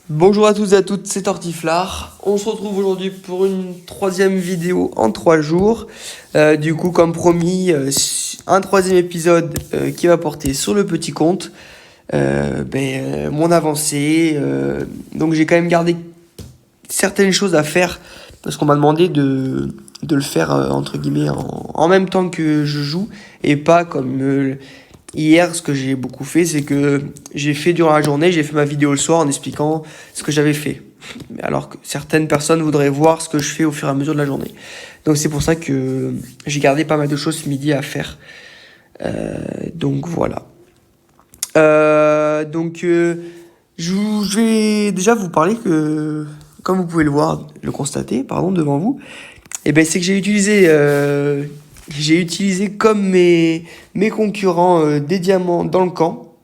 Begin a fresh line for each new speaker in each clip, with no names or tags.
Bonjour à tous et à toutes, c'est Tortiflard. On se retrouve aujourd'hui pour une troisième vidéo en 3 jours. Du coup, comme promis, un troisième épisode qui va porter sur le petit compte, mon avancée. Donc j'ai quand même gardé certaines choses à faire parce qu'on m'a demandé de le faire entre guillemets en même temps que je joue et pas comme hier. Ce que j'ai beaucoup fait, c'est que j'ai fait durant la journée, j'ai fait ma vidéo le soir en expliquant ce que j'avais fait. Alors que certaines personnes voudraient voir ce que je fais au fur et à mesure de la journée. Donc c'est pour ça que j'ai gardé pas mal de choses ce midi à faire. Donc voilà. Je vais déjà vous parler que, comme vous pouvez le voir, le constater, pardon, devant vous, c'est que j'ai utilisé comme mes concurrents des diamants dans le camp.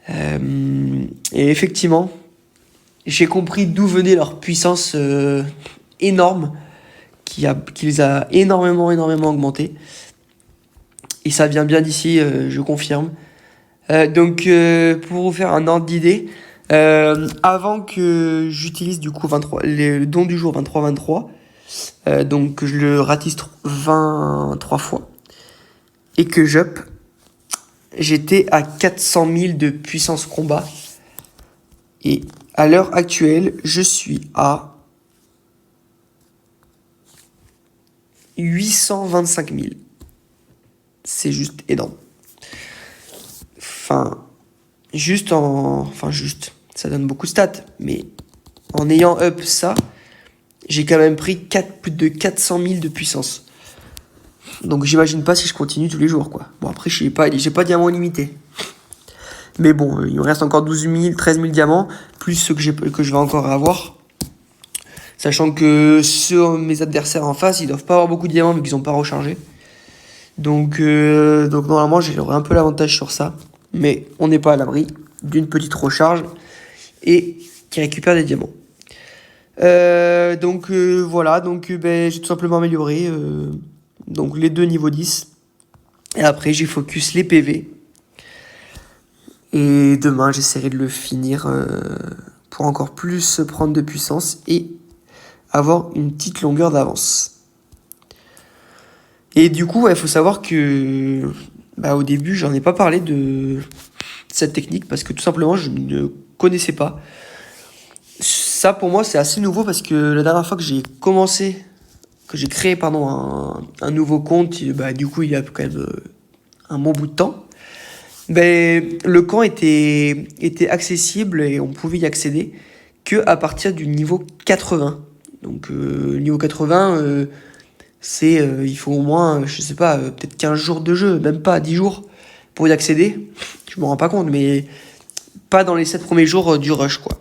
Et effectivement, j'ai compris d'où venait leur puissance énorme, qui les a énormément augmentés. Et ça vient bien d'ici, je confirme. Pour vous faire un ordre d'idée, avant que j'utilise du coup le don du jour 23-23, que je le ratisse 23 fois, et que j'up, j'étais à 400 000 de puissance combat. Et à l'heure actuelle, je suis à 825 000. C'est juste énorme. Ça donne beaucoup de stats, mais en ayant up ça, j'ai quand même pris plus de 400 000 de puissance. Donc j'imagine pas si je continue tous les jours, quoi. Bon, après, j'ai pas de diamants illimités. Mais bon, il me reste encore 12 000, 13 000 diamants, plus ceux que je vais encore avoir. Sachant que mes adversaires en face, ils doivent pas avoir beaucoup de diamants, mais qu'ils ont pas rechargé. Donc normalement, j'aurai un peu l'avantage sur ça. Mais on n'est pas à l'abri d'une petite recharge et qui récupère des diamants. Voilà, j'ai tout simplement amélioré les deux niveaux 10. Et après, j'ai focus les PV. Et demain, j'essaierai de le finir pour encore plus prendre de puissance et avoir une petite longueur d'avance. Et du coup, il faut savoir que au début, j'en ai pas parlé de cette technique parce que tout simplement, je ne connaissais pas. Ça, pour moi, c'est assez nouveau parce que la dernière fois que j'ai créé un nouveau compte, du coup, il y a quand même un bon bout de temps. Le camp était accessible et on pouvait y accéder que à partir du niveau 80. Donc, niveau 80, il faut au moins, je sais pas, peut-être 15 jours de jeu, même pas 10 jours pour y accéder. Je me rends pas compte, mais pas dans les 7 premiers jours du rush, quoi.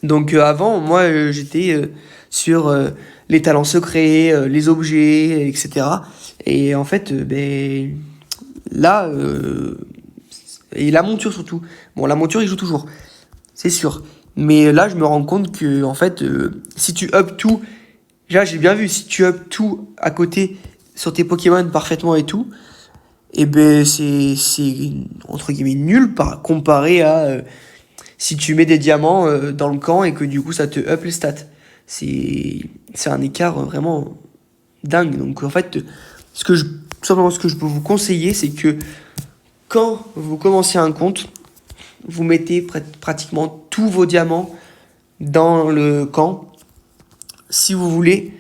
Donc avant, moi, j'étais sur les talents secrets, les objets, etc. Et en fait, là, et la monture surtout. Bon, la monture, il joue toujours, c'est sûr. Mais là, je me rends compte que, en fait, si tu up tout, déjà, j'ai bien vu, si tu up tout à côté sur tes Pokémon parfaitement et tout, c'est entre guillemets nul comparé à si tu mets des diamants dans le camp et que du coup ça te up les stats. C'est un écart vraiment dingue. Donc en fait, tout simplement ce que je peux vous conseiller, c'est que quand vous commencez un compte, vous mettez pratiquement tous vos diamants dans le camp si vous voulez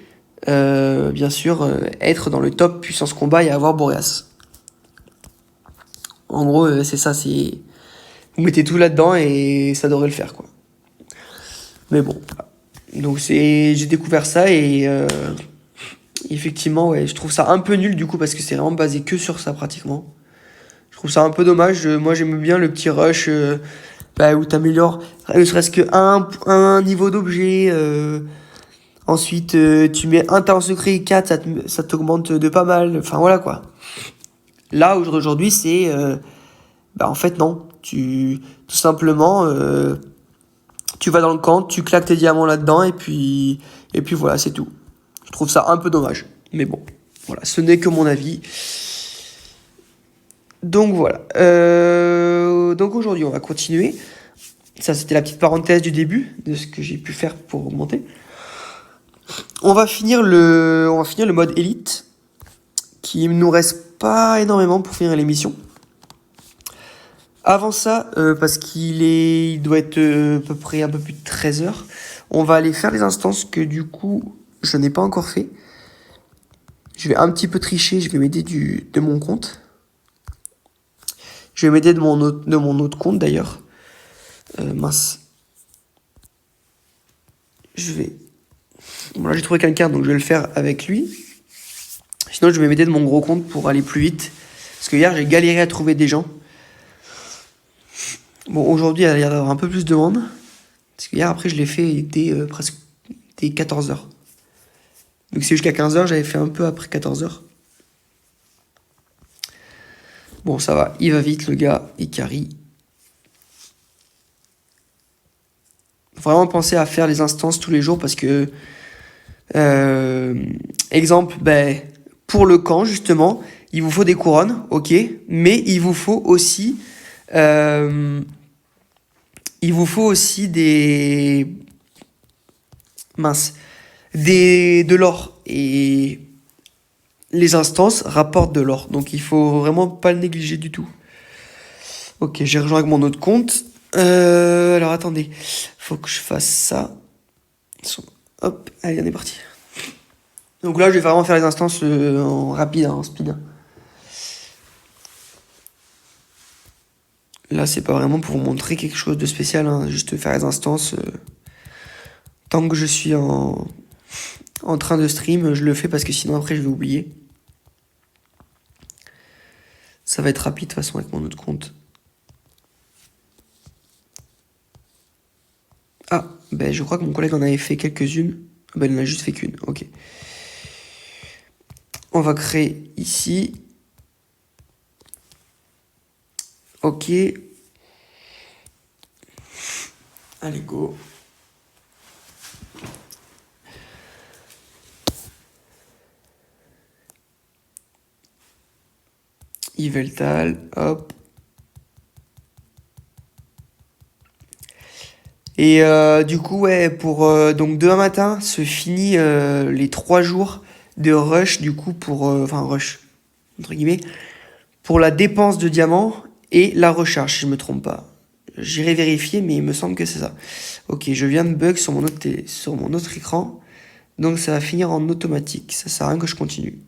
bien sûr être dans le top puissance combat et avoir Boreas. En gros, c'est ça, vous mettez tout là-dedans et ça devrait le faire, quoi. Mais bon, donc j'ai découvert ça et effectivement, ouais, je trouve ça un peu nul du coup parce que c'est vraiment basé que sur ça pratiquement. Je trouve ça un peu dommage. Moi, j'aime bien le petit rush où t'améliores ne serait-ce que un niveau d'objet. Ensuite, tu mets un talent secret 4, ça t'augmente de pas mal. Enfin, voilà, quoi. Là, aujourd'hui, c'est... en fait, non. Tout simplement, tu vas dans le camp, tu claques tes diamants là-dedans, et puis voilà, c'est tout. Je trouve ça un peu dommage. Mais bon, voilà, ce n'est que mon avis. Donc voilà. Donc aujourd'hui, on va continuer. Ça, c'était la petite parenthèse du début de ce que j'ai pu faire pour augmenter. On va finir le mode élite, qui nous reste pas énormément pour finir l'émission. Avant ça, parce il doit être à peu près un peu plus de 13 heures, on va aller faire les instances que du coup, je n'ai pas encore fait. Je vais un petit peu tricher, je vais m'aider de mon compte. Je vais m'aider de mon autre compte d'ailleurs. Mince. Bon là j'ai trouvé quelqu'un, donc je vais le faire avec lui. Sinon je vais m'aider de mon gros compte pour aller plus vite. Parce que hier j'ai galéré à trouver des gens. Bon aujourd'hui il y a l'air d'avoir un peu plus de monde. Parce que hier après je l'ai fait presque dès 14h. Donc c'est jusqu'à 15h, j'avais fait un peu après 14h. Bon ça va, il va vite le gars, il carry. Vraiment penser à faire les instances tous les jours parce que exemple, pour le camp justement, il vous faut des couronnes, ok, mais il vous faut aussi de l'or, et les instances rapportent de l'or, donc il faut vraiment pas le négliger du tout. Ok, j'ai rejoint avec mon autre compte. Alors attendez, faut que je fasse ça. Hop, allez, on est parti. Donc là, je vais vraiment faire les instances en rapide, en speed. Là, c'est pas vraiment pour vous montrer quelque chose de spécial, hein, juste faire les instances. Tant que je suis en train de stream, je le fais parce que sinon après, je vais oublier. Ça va être rapide de toute façon avec mon autre compte. Ah, je crois que mon collègue en avait fait quelques-unes. Il n'en a juste fait qu'une, ok. On va créer ici. Ok. Allez, go. Yveltal, hop. Et du coup, ouais, pour donc demain matin se finit les 3 jours de rush, du coup, enfin, rush, entre guillemets, pour la dépense de diamants et la recharge, si je me trompe pas. J'irai vérifier, mais il me semble que c'est ça. Ok, je viens de bug sur mon autre écran, donc ça va finir en automatique. Ça sert à rien que je continue.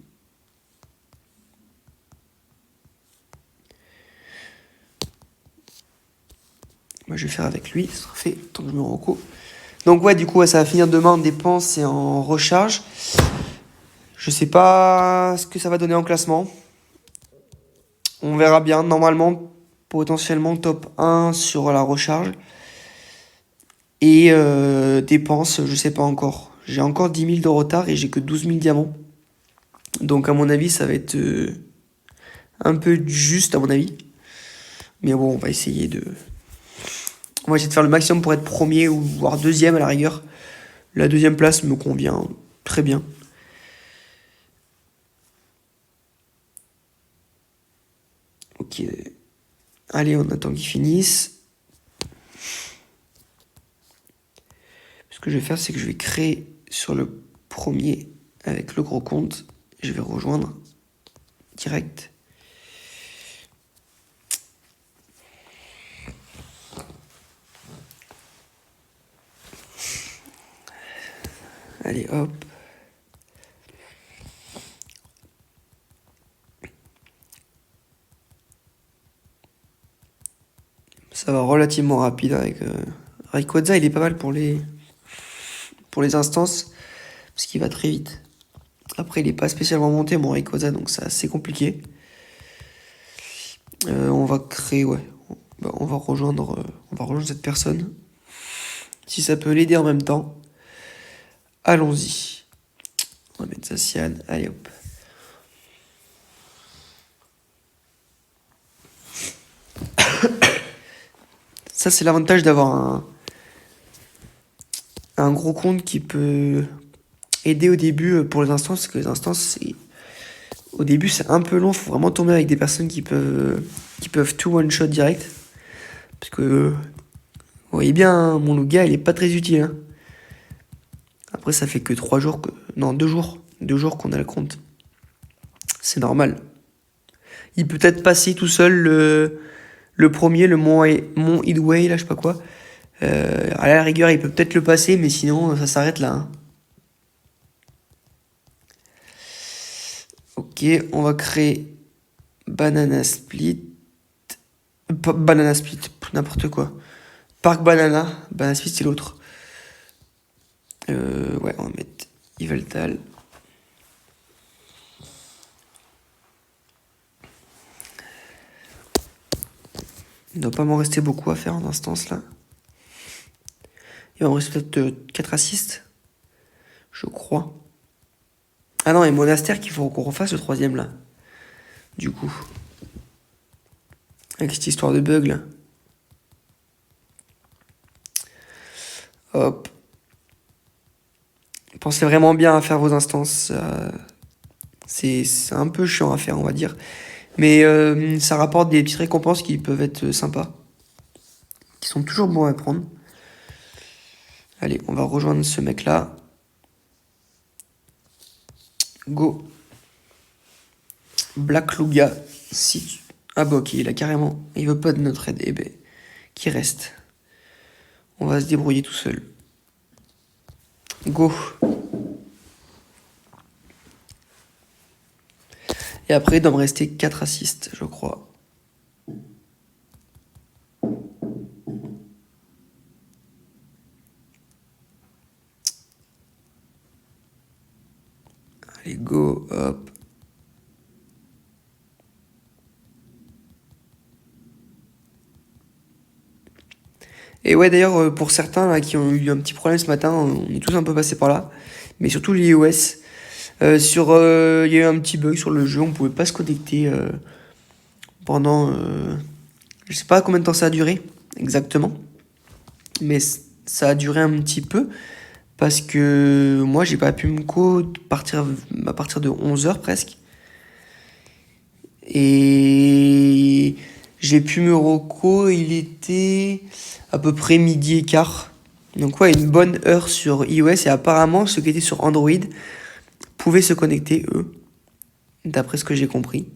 Moi, je vais faire avec lui, ça sera fait, tant que je me reco. Donc ouais, du coup, ouais, ça va finir demain en dépense et en recharge. Je sais pas ce que ça va donner en classement. On verra bien. Normalement, potentiellement top 1 sur la recharge. Et dépenses, je sais pas encore. J'ai encore 10 000 de retard et j'ai que 12 000 diamants. Donc à mon avis, ça va être un peu juste à mon avis. Mais bon, on va essayer de faire le maximum pour être premier ou voire deuxième à la rigueur. La deuxième place me convient très bien. Ok. Allez, on attend qu'ils finissent. Ce que je vais faire, c'est que je vais créer sur le premier avec le gros compte. Je vais rejoindre direct. Allez, hop. Ça va relativement rapide avec Rayquaza, il est pas mal pour les instances, parce qu'il va très vite. Après, il est pas spécialement monté, mon Rayquaza, donc c'est assez compliqué. On va créer, ouais. On va rejoindre cette personne. Si ça peut l'aider en même temps, allons-y. On va mettre ça cyan, allez hop. Ça, c'est l'avantage d'avoir un gros compte qui peut aider au début pour les instances, parce que les instances, au début, c'est un peu long. Faut vraiment tomber avec des personnes qui peuvent tout one-shot direct. Parce que, Vous voyez bien, hein, mon Lugia, il est pas très utile. Hein. Après, ça fait que 3 jours que... Non, 2 jours. 2 jours qu'on a le compte. C'est normal. Il peut peut-être passer tout seul le premier, le Mont Headway, là, je sais pas quoi. À la rigueur, il peut peut-être le passer, mais sinon, ça s'arrête là. Hein. Ok, on va créer Banana Split. Banana Split, n'importe quoi. Parc Banana. Banana Split, c'est l'autre. Ouais, on va mettre Yveltal. Il ne doit pas m'en rester beaucoup à faire en instance là. Il va me rester peut-être 4 assists. Je crois. Ah non, et Monastère qu'il faut qu'on refasse le troisième là. Du coup. Avec cette histoire de bug là. Hop. Pensez vraiment bien à faire vos instances. C'est un peu chiant à faire, on va dire. Mais ça rapporte des petites récompenses qui peuvent être sympas. Qui sont toujours bons à prendre. Allez, on va rejoindre ce mec là. Go. Black Lugia. Si... Ah bah ok, il a carrément... Il veut pas de notre aide. Eh ben, qui reste. On va se débrouiller tout seul. Go. Et après, il doit me rester 4 assists, je crois. Allez, go, hop. Et ouais, d'ailleurs, pour certains là, qui ont eu un petit problème ce matin, on est tous un peu passés par là. Mais surtout l'iOS. Il y a eu un petit bug sur le jeu, on pouvait pas se connecter pendant... je sais pas combien de temps ça a duré, exactement. Mais ça a duré un petit peu. Parce que moi, j'ai pas pu me à partir de 11 h presque. Et j'ai pu me reco, il était à peu près midi et quart. Donc ouais, une bonne heure sur iOS. Et apparemment, ceux qui étaient sur Android pouvaient se connecter, eux. D'après ce que j'ai compris.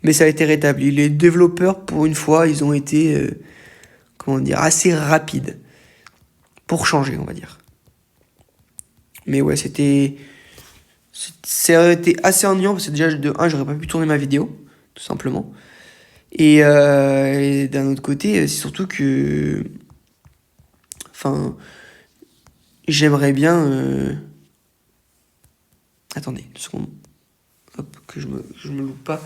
Mais ça a été rétabli. Les développeurs, pour une fois, ils ont été, comment dire, assez rapides. Pour changer, on va dire. Mais ouais, ça a été assez ennuyant parce que déjà, de 1, j'aurais pas pu tourner ma vidéo, tout simplement. Et d'un autre côté, c'est surtout que... Enfin, j'aimerais bien... Attendez, une seconde. Hop, que je me loupe pas.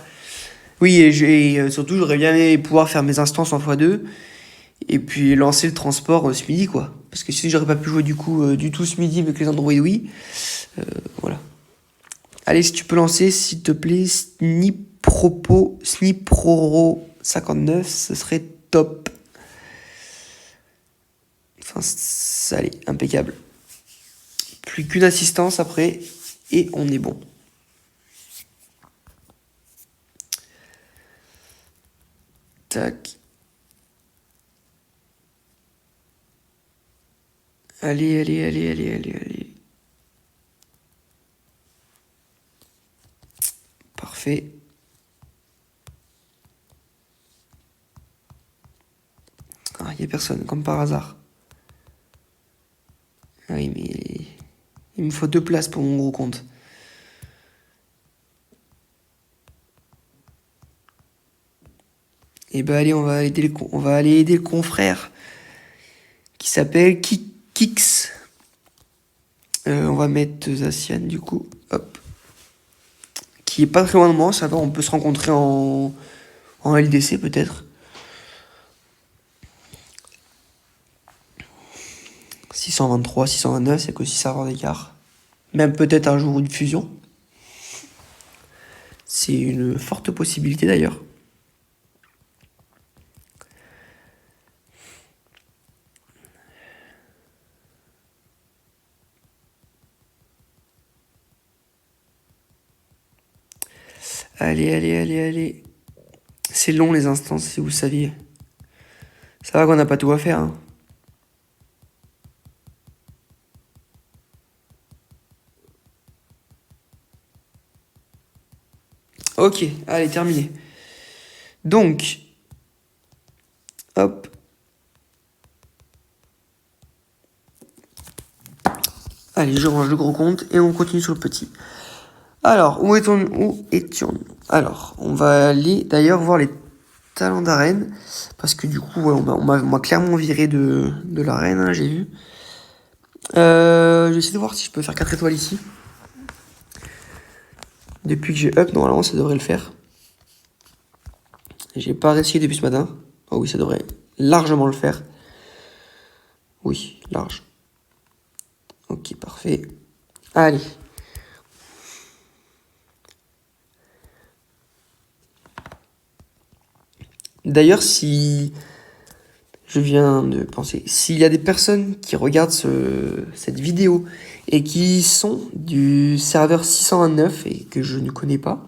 Oui, et surtout, j'aurais bien aimé pouvoir faire mes instances en x2 et puis lancer le transport ce midi, quoi. Parce que si j'aurais pas pu jouer du coup du tout ce midi avec les Android oui, voilà. Allez, si tu peux lancer, s'il te plaît, Sniproro 59, ce serait top. Enfin, allez, impeccable. Plus qu'une assistance après, et on est bon. Tac. Allez, allez, allez, allez, allez, allez. Parfait. Ah, il n'y a personne, comme par hasard. Ah oui, mais il me faut 2 places pour mon gros compte. Et bah allez, on va aller aider le confrère qui s'appelle Kix. On va mettre Zacian du coup. Hop. Qui est pas très loin de moi, ça va, on peut se rencontrer en LDC peut-être. 623, 629, c'est que 6 serveurs d'écart. Même peut-être un jour une fusion. C'est une forte possibilité d'ailleurs. Allez, allez, allez, allez. C'est long les instances, si vous saviez. Ça va qu'on n'a pas tout à faire. Hein. Ok, allez, terminé. Donc, hop. Allez, je range le gros compte et on continue sur le petit. Alors, où étions-nous? Alors, on va aller d'ailleurs voir les talents d'arène. Parce que du coup, ouais, on m'a clairement viré de l'arène, hein, j'ai vu. Je vais essayer de voir si je peux faire 4 étoiles ici. Depuis que j'ai up, normalement, ça devrait le faire. J'ai pas réussi depuis ce matin. Oh oui, ça devrait largement le faire. Oui, large. Ok, parfait. Allez. D'ailleurs, si je viens de penser, s'il y a des personnes qui regardent cette vidéo et qui sont du serveur 629 et que je ne connais pas,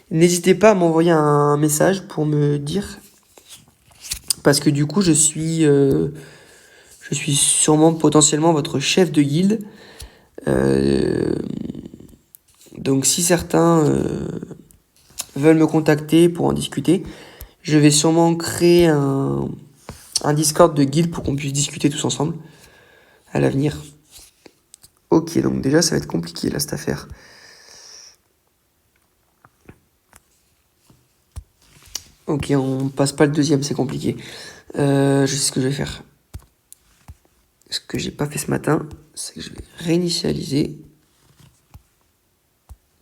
n'hésitez pas à m'envoyer un message pour me dire, parce que du coup, je suis sûrement potentiellement votre chef de guilde. Euh, donc si certains veulent me contacter pour en discuter, je vais sûrement créer un Discord de guilde pour qu'on puisse discuter tous ensemble à l'avenir. Ok, donc déjà ça va être compliqué là cette affaire. Ok, on passe pas le deuxième, c'est compliqué. Je sais ce que je vais faire. Ce que j'ai pas fait ce matin, c'est que je vais réinitialiser.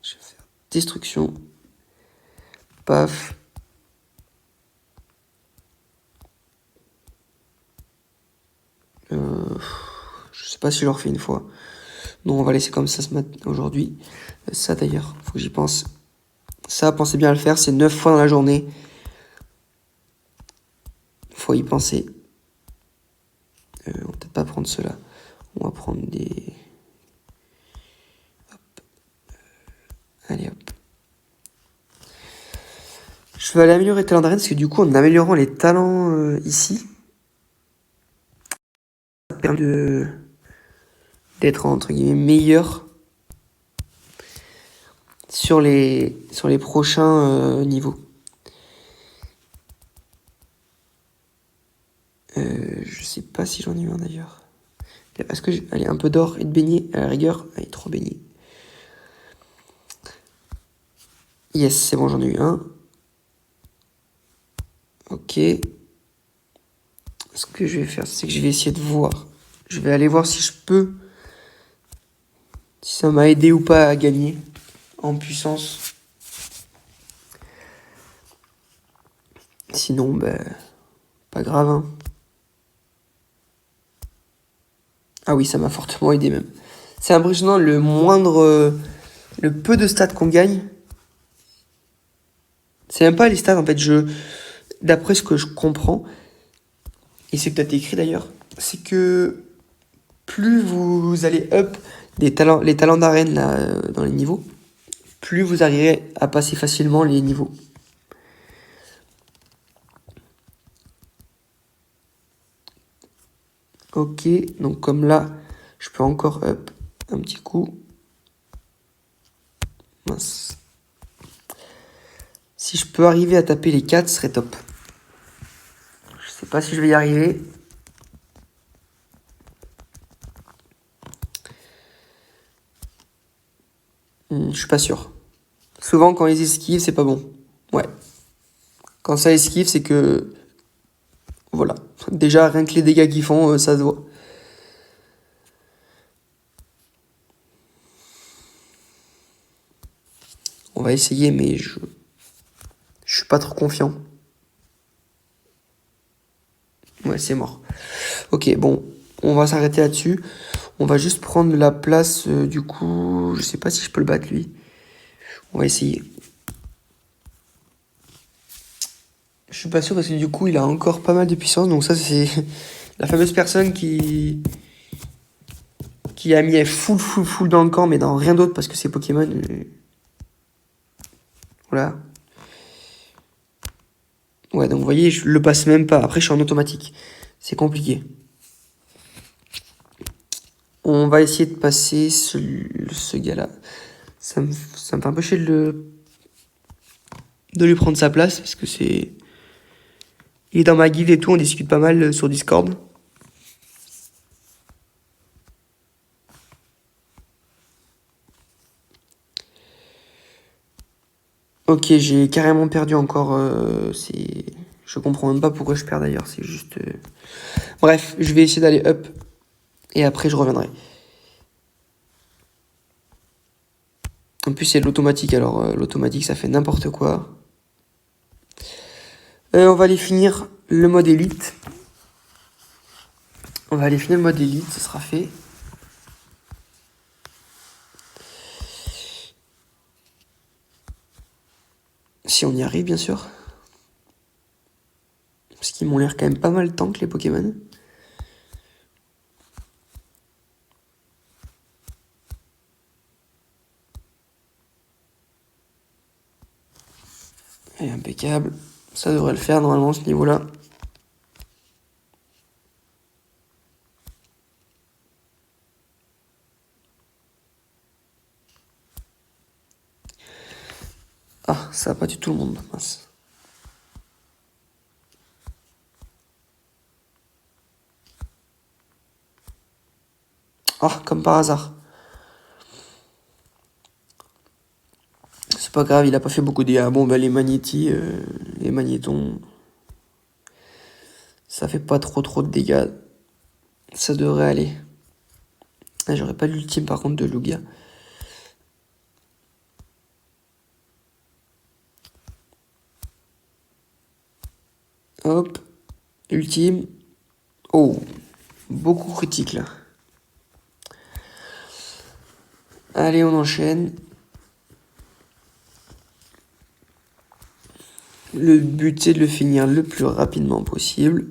Je vais faire destruction. Paf. Je sais pas si je le refais une fois. Non, on va laisser comme ça aujourd'hui. Ça d'ailleurs, faut que j'y pense. Ça, pensez bien à le faire, c'est 9 fois dans la journée. Faut y penser. On va peut-être pas prendre cela. On va prendre des... Hop. Allez hop. Je vais aller améliorer les talents d'arène parce que du coup, en améliorant les talents ici, ça permet d'être entre guillemets meilleur sur les prochains niveaux. Je sais pas si j'en ai eu un d'ailleurs. Est-ce que allez, un peu d'or et de beignet à la rigueur. Allez, 3 beignets. Yes, c'est bon, j'en ai eu un. Ok. Ce que je vais faire, c'est que je vais essayer de voir. Je vais aller voir si je peux. Si ça m'a aidé ou pas à gagner en puissance. Sinon, ben, pas grave, hein. Ah oui, ça m'a fortement aidé même. C'est impressionnant, le peu de stats qu'on gagne. C'est même pas les stats en fait, d'après ce que je comprends, et c'est peut-être écrit d'ailleurs, c'est que plus vous allez up les talents d'arène là, dans les niveaux, plus vous arriverez à passer facilement les niveaux. Ok, donc comme là, je peux encore up un petit coup. Mince. Si je peux arriver à taper les 4, ce serait top. Je sais pas si je vais y arriver. Je suis pas sûr. Souvent, quand ils esquivent, c'est pas bon. Ouais. Quand ça esquive, c'est que... Voilà. Déjà, rien que les dégâts qu'ils font, ça se voit. On va essayer, mais je suis pas trop confiant. Ouais, c'est mort. Ok, bon, on va s'arrêter là-dessus. On va juste prendre la place, du coup... Je sais pas si je peux le battre, lui. On va essayer. Je suis pas sûr parce que du coup, il a encore pas mal de puissance. Donc ça, c'est la fameuse personne qui a mis full dans le camp, mais dans rien d'autre parce que c'est Pokémon. Voilà. Ouais, donc vous voyez, je le passe même pas. Après, je suis en automatique. C'est compliqué. On va essayer de passer ce gars-là. Ça me fait un peu chier de de lui prendre sa place, parce que c'est... Il est dans ma guilde et tout, on discute pas mal sur Discord. Ok, j'ai carrément perdu encore. C'est... Je comprends même pas pourquoi je perds d'ailleurs, c'est juste... Bref, je vais essayer d'aller up, et après je reviendrai. En plus, c'est de l'automatique, alors l'automatique, ça fait n'importe quoi. On va aller finir le mode élite. On va aller finir le mode élite, ce sera fait. Si on y arrive, bien sûr. Parce qu'ils m'ont l'air quand même pas mal tank, les Pokémon. Et impeccable. Ça devrait le faire, normalement, ce niveau-là. Ah, ça a pas du tout le monde, mince. Ah, comme par hasard. C'est pas grave, il a pas fait beaucoup de dégâts. Bon, bah les magnétis, les magnétons, ça fait pas trop de dégâts. Ça devrait aller. Ah, j'aurais pas l'ultime par contre de Lugia. Hop, ultime. Oh, beaucoup critique là. Allez, on enchaîne. Le but, c'est de le finir le plus rapidement possible.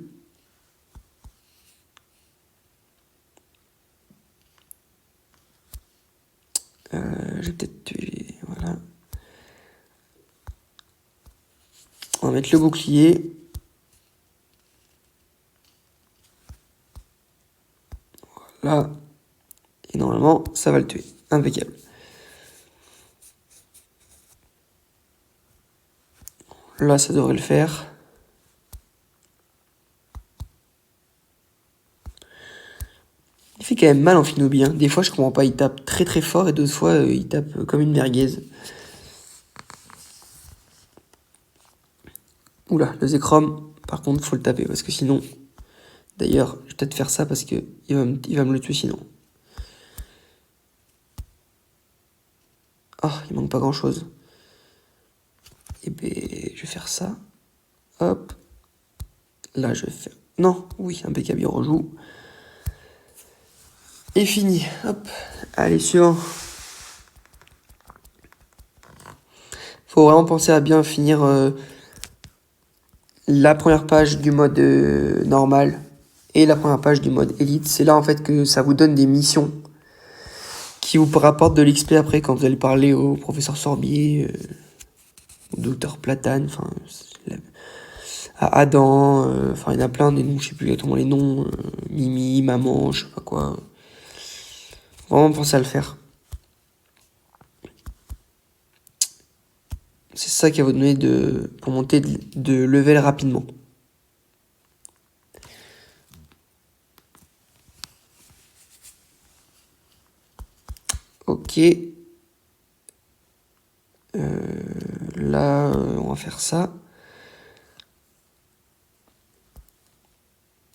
J'ai peut-être tué... Voilà. On va mettre le bouclier. Voilà. Et normalement, ça va le tuer. Impeccable. Là, ça devrait le faire. Il fait quand même mal en Finobi, hein. Des fois, je comprends pas. Il tape très fort et d'autres fois, il tape comme une merguez. Oula, le Zekrom, par contre, faut le taper parce que sinon... D'ailleurs, je vais peut-être faire ça parce que il va me le tuer sinon. Oh, il manque pas grand-chose. Et ben, je vais faire ça. Hop. Là, je vais faire... Non, oui, impeccable, il rejoue. Et fini. Hop. Allez, suivant. Faut vraiment penser à bien finir la première page du mode normal et la première page du mode élite. C'est là, en fait, que ça vous donne des missions qui vous rapportent de l'XP après quand vous allez parler au professeur Sorbier, au docteur Platane, enfin... à Adam, enfin il y en a plein des noms, je sais plus exactement les noms, Mimi, Maman, je sais pas quoi. Vraiment penser à le faire. C'est ça qui va vous donner pour monter de level rapidement. Ok. Là, on va faire ça.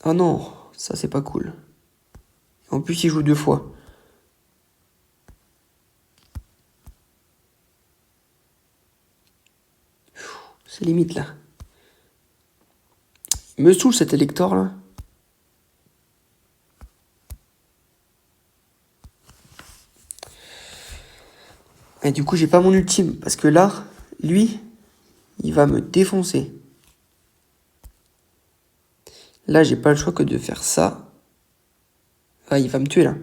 Ah non, ça c'est pas cool. En plus, il joue 2 fois. C'est limite là. Il me saoule cet élector là. Et du coup, j'ai pas mon ultime. Parce que là, lui, il va me défoncer. Là, j'ai pas le choix que de faire ça. Ah, il va me tuer là.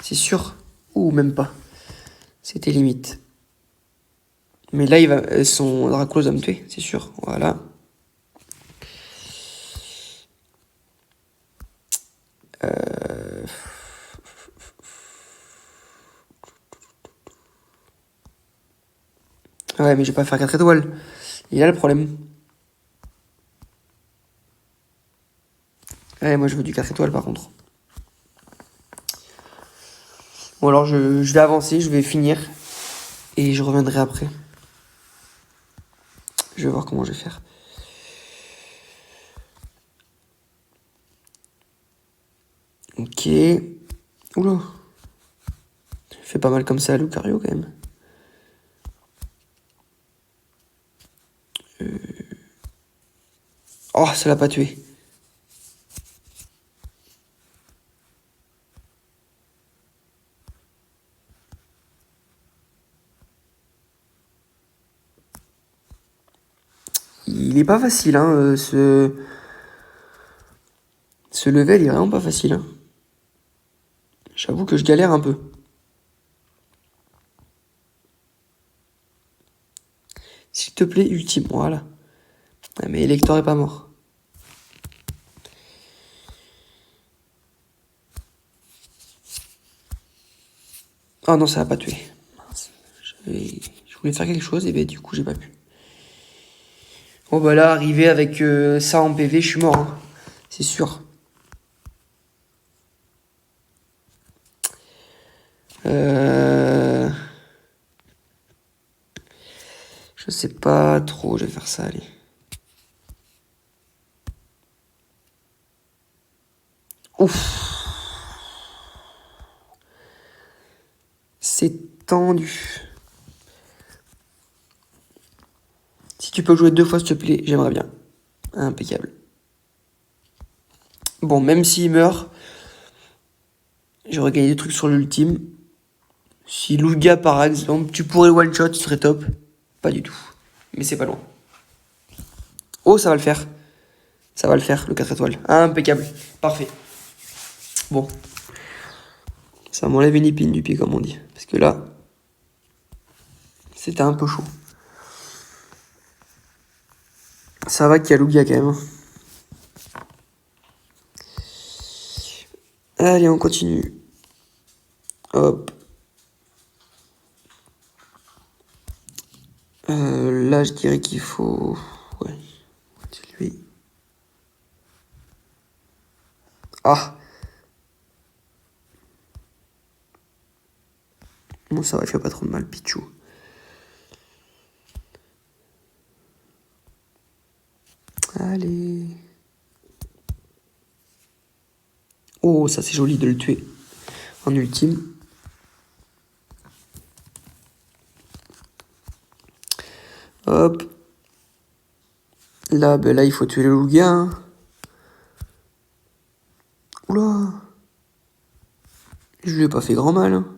C'est sûr. Ou même pas. C'était limite. Mais là, son Dracos va me tuer, c'est sûr. Voilà. Ouais, Ouais, mais je vais pas faire 4 étoiles. Il a le problème. Ouais, moi je veux du 4 étoiles par contre. Bon alors je vais avancer, je vais finir. Et je reviendrai après. Je vais voir comment je vais faire. Ok. Oula. Fait pas mal comme ça à Lucario quand même. Oh, ça l'a pas tué. Il est pas facile, hein, ce level il est vraiment pas facile. Hein. J'avoue que je galère un peu. S'il te plaît, ultime, voilà. Ouais, mais Elector est pas mort. Oh non, ça l'a pas tué. Mince. Je voulais faire quelque chose et ben du coup j'ai pas pu. Oh bah là, arrivé avec ça en PV, je suis mort. Hein. C'est sûr. Je sais pas trop, je vais faire ça, allez. Ouf. C'est tendu. Si tu peux jouer 2 fois, s'il te plaît, j'aimerais bien. Impeccable. Bon, même s'il meurt, j'aurais gagné des trucs sur l'ultime. Si Lugia, par exemple, tu pourrais one-shot, ce serait top. Pas du tout. Mais c'est pas loin. Oh, ça va le faire. Ça va le faire, le 4 étoiles. Impeccable. Parfait. Bon. Ça m'enlève une épine du pied, comme on dit. Parce que là, c'était un peu chaud. Ça va qu'il y a Lugia quand même. Allez, on continue. Hop. Là, je dirais qu'il faut... Ouais. C'est lui. Ah. Bon, ça va, il fait pas trop de mal, Pichou. Allez. Oh, ça c'est joli de le tuer. En ultime. Hop. Là, ben là, il faut tuer le Lugia. Hein. Oula. Je lui ai pas fait grand mal. Hein.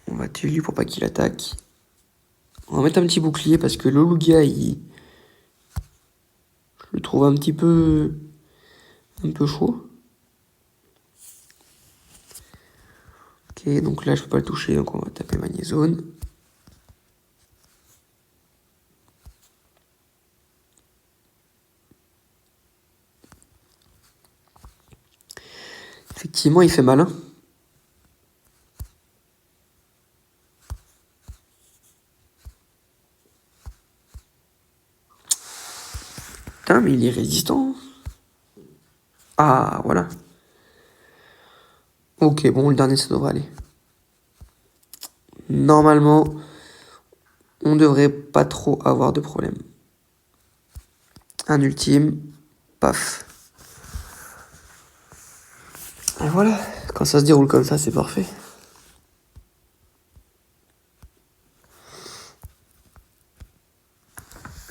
On va tuer lui pour pas qu'il attaque. On va mettre un petit bouclier parce que le Lugia, je le trouve un peu chaud. Ok, donc là, je peux pas le toucher, donc on va taper Magnézone. Effectivement, il fait mal. Hein. Putain, mais il est résistant. Ah, voilà. Ok, bon, le dernier, ça devrait aller. Normalement, on devrait pas trop avoir de problème. Un ultime. Paf. Et voilà. Quand ça se déroule comme ça, c'est parfait.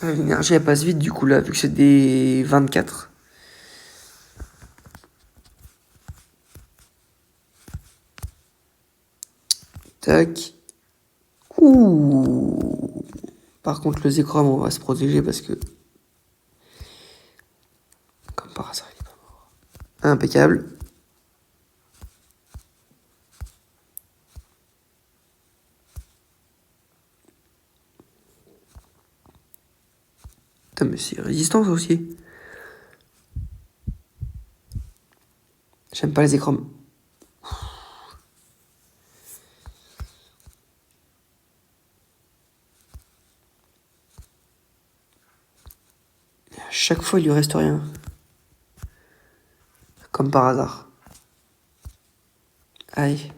L'énergie, elle passe vite, du coup, là, vu que c'est des 24. Tac. Ouh. Par contre, le Zekrom, on va se protéger parce que... Comme par hasard, il est pas mort. Impeccable. Putain, mais c'est résistant, ça aussi. J'aime pas les écrans. À chaque fois, il lui reste rien. Comme par hasard. Aïe.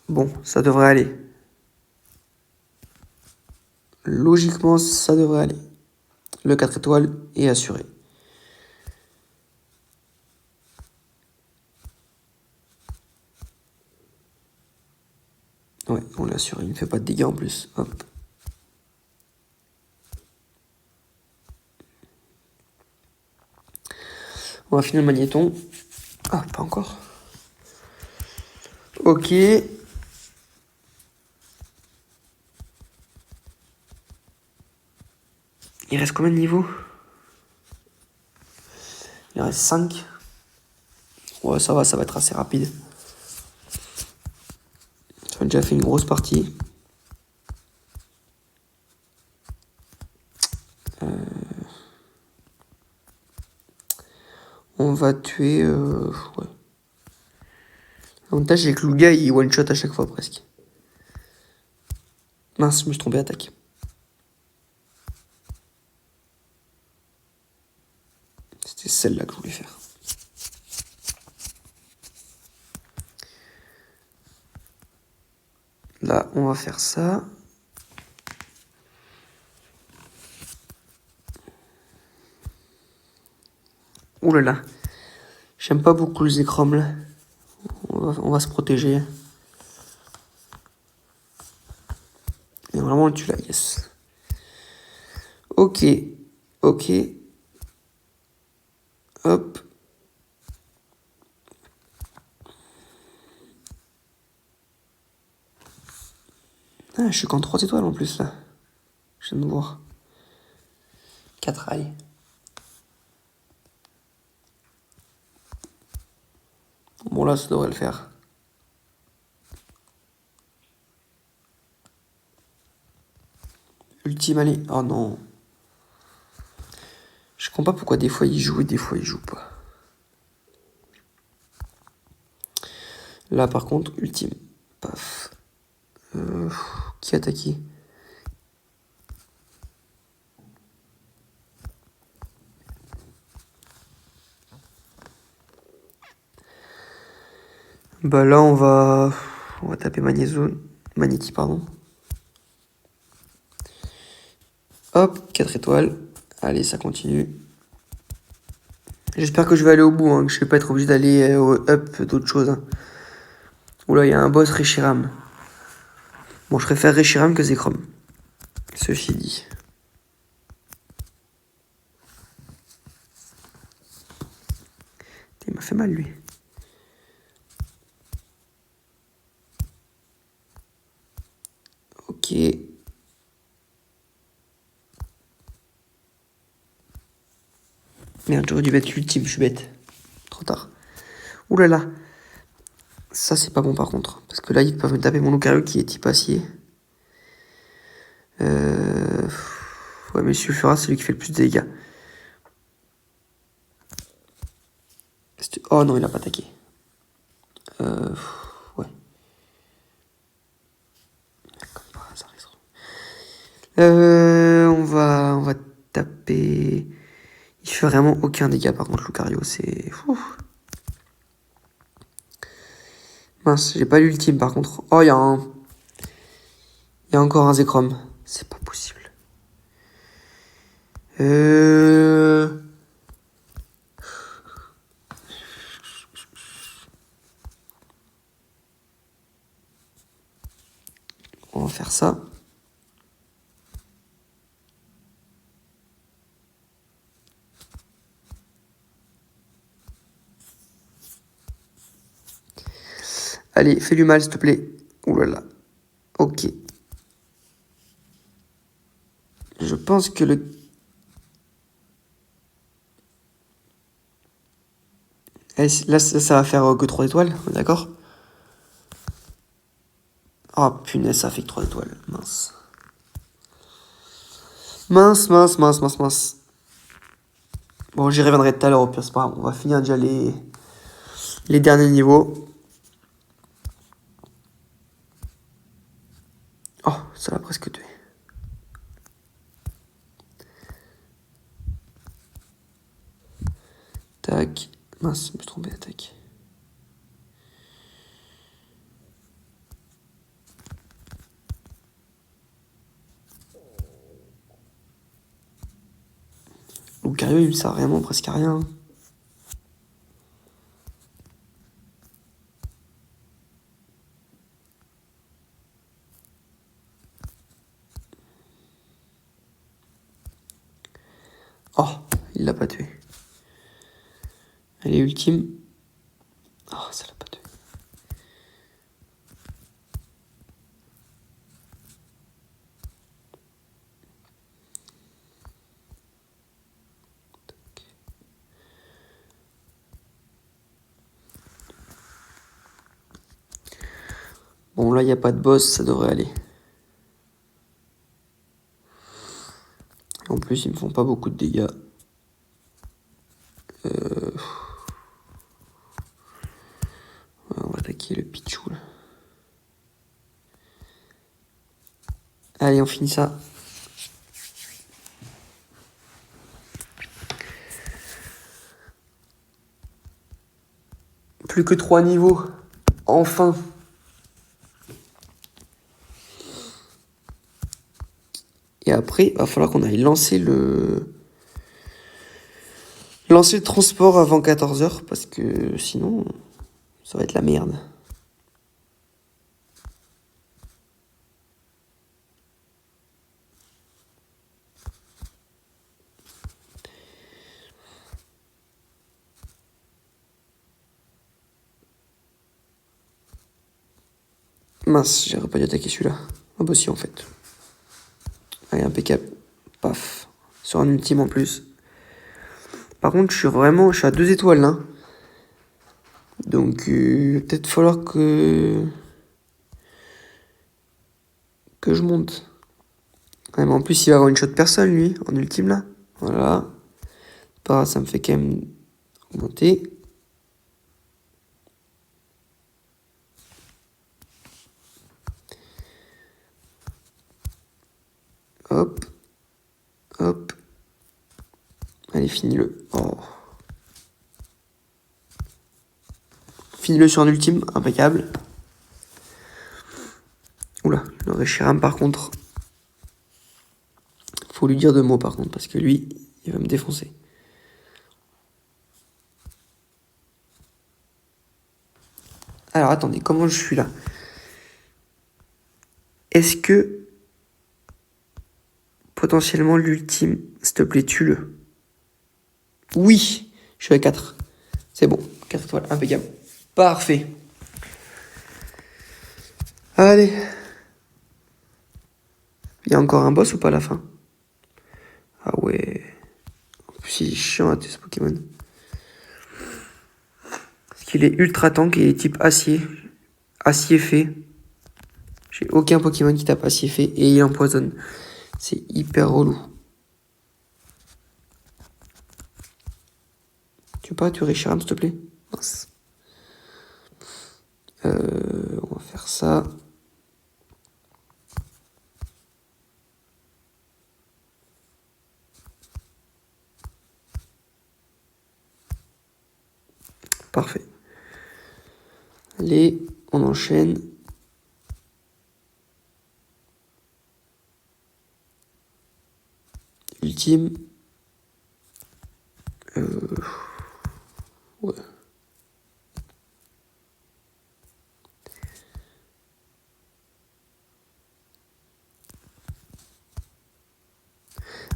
Bon, ça devrait aller. Logiquement, ça devrait aller. Le 4 étoiles est assuré. Ouais, on l'a assuré. Il ne fait pas de dégâts en plus. Hop. On va finir le magnéton. Ah, pas encore. Ok. Il reste combien de niveaux? Il reste 5. Ouais, ça va être assez rapide. On a déjà fait une grosse partie. On va tuer... ouais. L'avantage, c'est que le gars, il one-shot à chaque fois, presque. Mince, je me suis trompé, attaque. C'était celle-là que je voulais faire. Là, on va faire ça. Ouh là là. J'aime pas beaucoup les écrans là. On va se protéger. Et vraiment, tu la yes. Ok. Ok. Hop. Ah, je suis qu'en 3 étoiles en plus là. Je viens de voir. 4 rails. Bon là, ça devrait le faire. Ultime, allez. Oh non. Je comprends pas pourquoi des fois il joue et des fois il joue pas. Là par contre, ultime. Paf. Qui attaque qui? Bah là on va taper Magnéti, pardon. Hop, 4 étoiles. Allez, ça continue. J'espère que je vais aller au bout, hein, que je vais pas être obligé d'aller au up d'autres choses. Hein. Oula, il y a un boss Reshiram. Bon, je préfère Reshiram que Zekrom. Ceci dit. Il m'a fait mal, lui. Ok. Merde, j'aurais dû mettre l'ultime, je suis bête. Trop tard. Ouh là là. Ça, c'est pas bon par contre. Parce que là, ils peuvent me taper mon Lucario qui est type acier. Ouais, mais Sulfura, c'est lui qui fait le plus de dégâts. Oh non, il a pas attaqué. Ouais. Comme par hasard, on va taper. Il fait vraiment aucun dégât par contre, Lucario, c'est. Mince, j'ai pas l'ultime par contre. Oh, il y a encore un Zekrom. C'est pas possible. On va faire ça. Allez, fais-lui mal, s'il te plaît. Ouh là là. Ok. Je pense que le... Allez, là, ça va faire que 3 étoiles, d'accord? Oh punaise, ça fait que 3 étoiles. Mince. Mince. Bon, j'y reviendrai tout à l'heure, au pire, c'est pas grave. On va finir déjà les derniers niveaux. Oh, ça l'a presque tué. Tac. Mince, je me suis trompé d'attaque. Lucario, il me sert vraiment presque à rien. Oh, il l'a pas tué. Elle est ultime. Oh, ça l'a pas tué. Bon, là, il n'y a pas de boss, ça devrait aller. En plus, ils me font pas beaucoup de dégâts. Ouais, on va attaquer le Pichou, là. Allez, on finit ça. Plus que 3 niveaux. Enfin. Et après, il va falloir qu'on aille lancer le transport avant 14h parce que sinon, ça va être la merde. Mince, j'aurais pas dû attaquer celui-là. Ah bah si, en fait. Allez, impeccable. Paf. Sur un ultime en plus. Par contre, je suis à 2 étoiles là. Donc, peut-être falloir que je monte. Ouais, mais en plus, il va avoir une shot personne, lui, en ultime là. Voilà. Pas, ça me fait quand même augmenter. Hop. Hop. Allez, finis-le. Oh. Finis-le sur un ultime, impeccable. Oula, le Reshiram par contre. Faut lui dire 2 mots par contre, parce que lui, il va me défoncer. Alors attendez, comment je suis là? Est-ce que potentiellement l'ultime, s'il te plaît, tue-le? Oui, je suis à 4. C'est bon, 4 étoiles, impeccable. Parfait. Allez. Il y a encore un boss ou pas à la fin? Ah ouais. En plus, il est chiant à tuer ce Pokémon. Parce qu'il est ultra tank et type acier. Acier fait. J'ai aucun Pokémon qui tape acier fait et il empoisonne. C'est hyper relou. Tu veux pas tuer Reshiram, s'il te plaît? Mince. On va faire ça. Parfait. Allez, on enchaîne. Ultime. Ouais.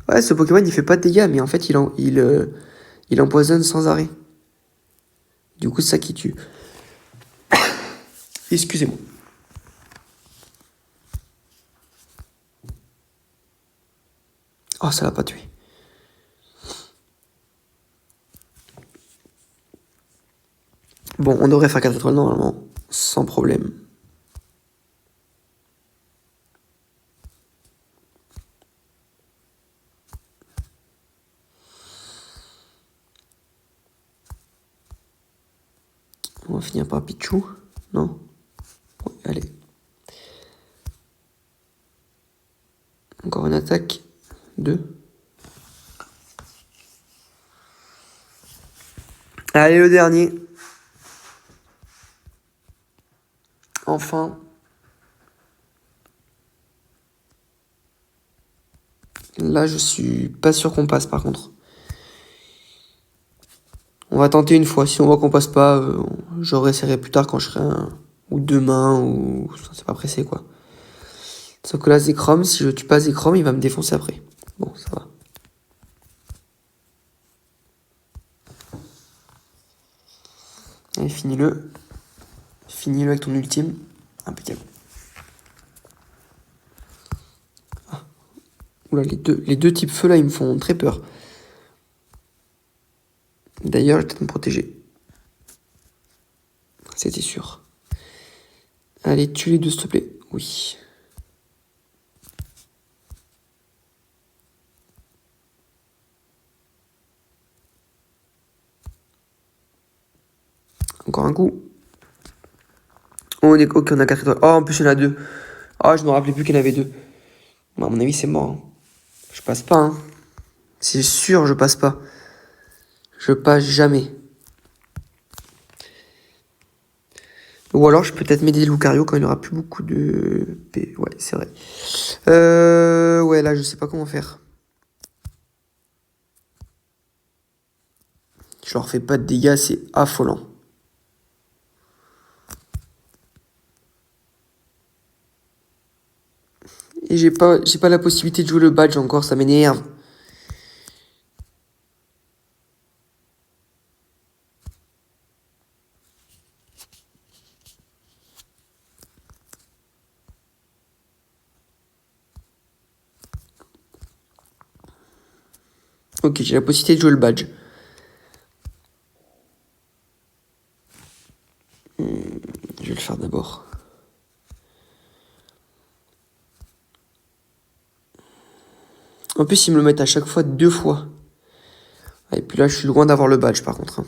Ouais, ce Pokémon il fait pas de dégâts, mais en fait il empoisonne sans arrêt. Du coup, c'est ça qui tue. Excusez-moi. Oh, ça l'a pas tué. Bon, on devrait faire 4 étoiles normalement, sans problème. On va finir par Pichou. Non? Ouais, allez. Encore une attaque. 2. Allez, le dernier. Enfin. Là, je suis pas sûr qu'on passe, par contre. On va tenter une fois. Si on voit qu'on passe pas, je réessayerai plus tard quand je serai ou demain, ou... C'est pas pressé, quoi. Sauf que là, Zekrom, si je tue pas Zekrom, il va me défoncer après. Bon, ça va. Allez, finis-le. Finis-le avec ton ultime. Impeccable. Ah. Oula, les deux types feu, là, ils me font très peur. D'ailleurs, je vais peut-être me protéger. C'était sûr. Allez, tue les deux, s'il te plaît. Oui. Encore un coup. On est... Ok, on a 4 étoiles. Oh, en plus, il y en a 2. Oh, je me rappelais plus qu'il y en avait 2. Bon, à mon avis, c'est mort. Hein. Je passe pas. Hein. C'est sûr, je passe pas. Je passe jamais. Ou alors, je peux peut-être m'aider Lucario quand il aura plus beaucoup de P. Ouais, c'est vrai. Ouais, là, je sais pas comment faire. Je leur fais pas de dégâts, c'est affolant. Et j'ai pas la possibilité de jouer le badge encore, ça m'énerve. Ok, j'ai la possibilité de jouer le badge. Je vais le faire d'abord. En plus, ils me le mettent à chaque fois 2 fois. Et puis là, je suis loin d'avoir le badge, par contre. Hein.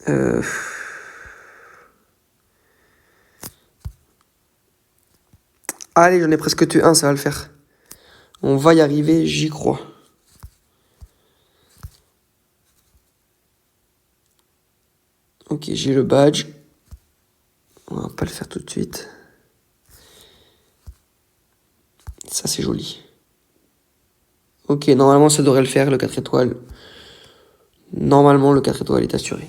Euh... Allez, j'en ai presque tué un, ça va le faire. On va y arriver, j'y crois. Ok, j'ai le badge. On va pas le faire tout de suite. Ça, c'est joli. Ok, normalement, ça devrait le faire, le 4 étoiles. Normalement, le 4 étoiles est assuré.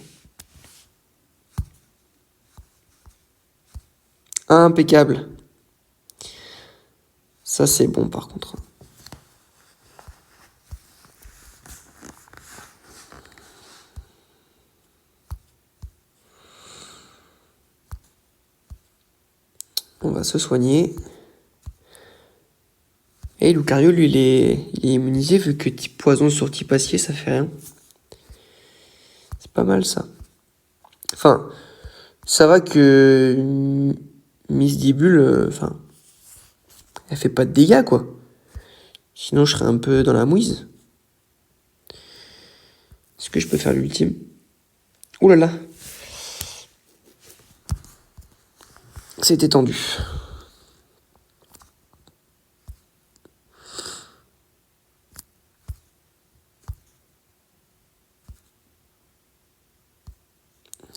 Impeccable. Ça, c'est bon, par contre. On va se soigner. Et Lucario, lui, il est immunisé vu que type poison sur type acier, ça fait rien. C'est pas mal, ça. Enfin, ça va que Miss Dibule, enfin, elle fait pas de dégâts, quoi. Sinon, je serais un peu dans la mouise. Est-ce que je peux faire l'ultime? Ouh là là. C'était tendu.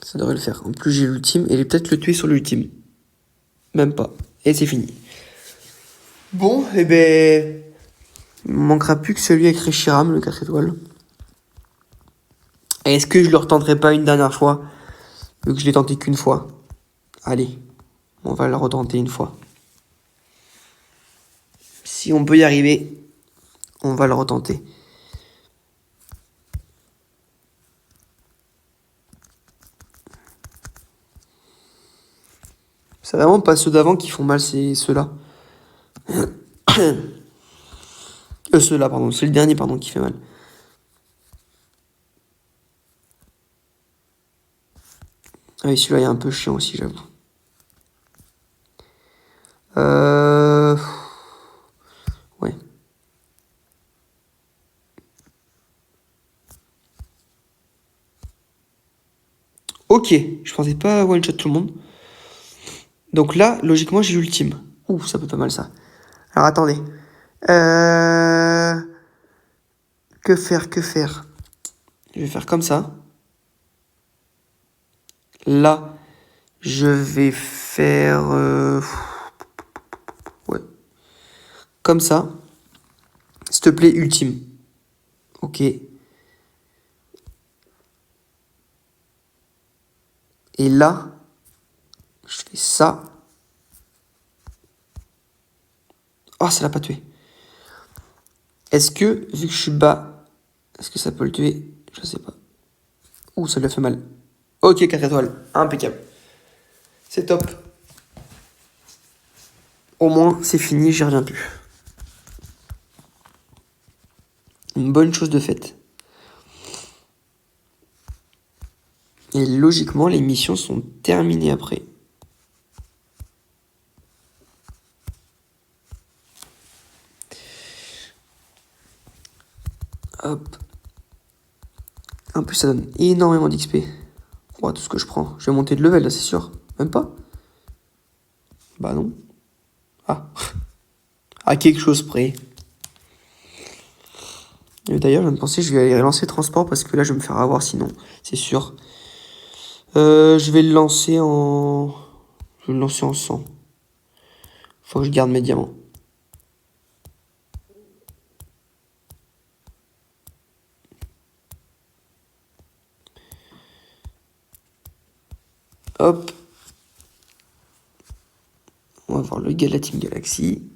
Ça devrait le faire. En plus, j'ai l'ultime et je vais peut-être le tuer sur l'ultime. Même pas. Et c'est fini. Bon, et ben... Il me manquera plus que celui avec Reshiram, le 4 étoiles. Est-ce que je le retenterai pas une dernière fois? Vu que je l'ai tenté qu'une fois. Allez, on va le retenter une fois. Si on peut y arriver, on va le retenter. C'est vraiment pas ceux d'avant qui font mal, c'est ceux-là. Ceux-là, pardon. C'est le dernier, pardon, qui fait mal. Ah oui, celui-là est un peu chiant aussi, j'avoue. Ouais. Ok, je pensais pas one shot tout le monde. Donc là, logiquement, j'ai ultime. Ouh, ça peut être pas mal ça. Alors attendez. Euh... Que faire, que faire? Je vais faire comme ça. Là, je vais faire... Ouais. Comme ça. S'il te plaît, ultime. Ok. Et là, je fais ça. Oh, ça l'a pas tué. Est-ce que, vu que je suis bas, est-ce que ça peut le tuer? Je sais pas. Ouh, ça lui a fait mal. Ok, 4 étoiles. Impeccable. C'est top. Au moins, c'est fini, j'y reviens plus. Une bonne chose de faite. Et logiquement, les missions sont terminées après. Hop. En plus, ça donne énormément d'XP. Oh, tout ce que je prends. Je vais monter de level, là, c'est sûr. Même pas? Bah non. Ah. À quelque chose près. Et d'ailleurs, je viens de penser, je vais aller lancer le transport parce que là, je vais me faire avoir sinon. C'est sûr. Je vais le lancer en... Je vais le lancer en 100. Faut que je garde mes diamants. Hop. On va voir le gars de la Team Galaxy.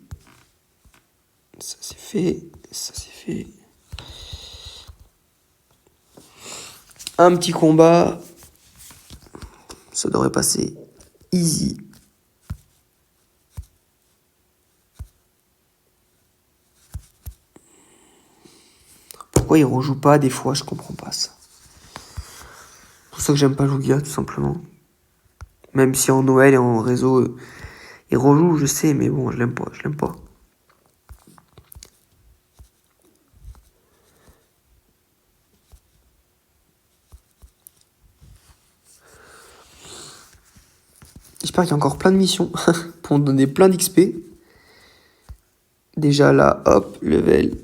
Ça c'est fait. Ça c'est fait. Un petit combat. Ça devrait passer easy. Pourquoi il rejoue pas des fois, je comprends pas ça. C'est pour ça que j'aime pas Lugia, tout simplement. Même si en Noël et en réseau, il rejoue, je sais, mais bon, je l'aime pas, je l'aime pas. J'espère qu'il y a encore plein de missions pour me donner plein d'XP. Déjà là, hop, level.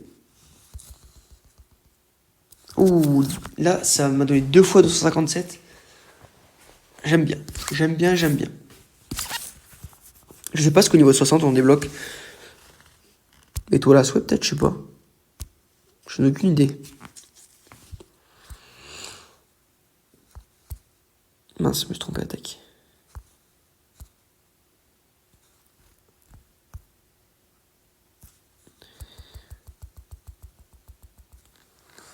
Ouh, là, ça m'a donné 2 fois 257. J'aime bien, j'aime bien, j'aime bien. Je sais pas ce qu'au niveau 60 on débloque. Étoile à souhait, peut-être, je sais pas. Je n'ai aucune idée. Mince, je me suis trompé d'attaque.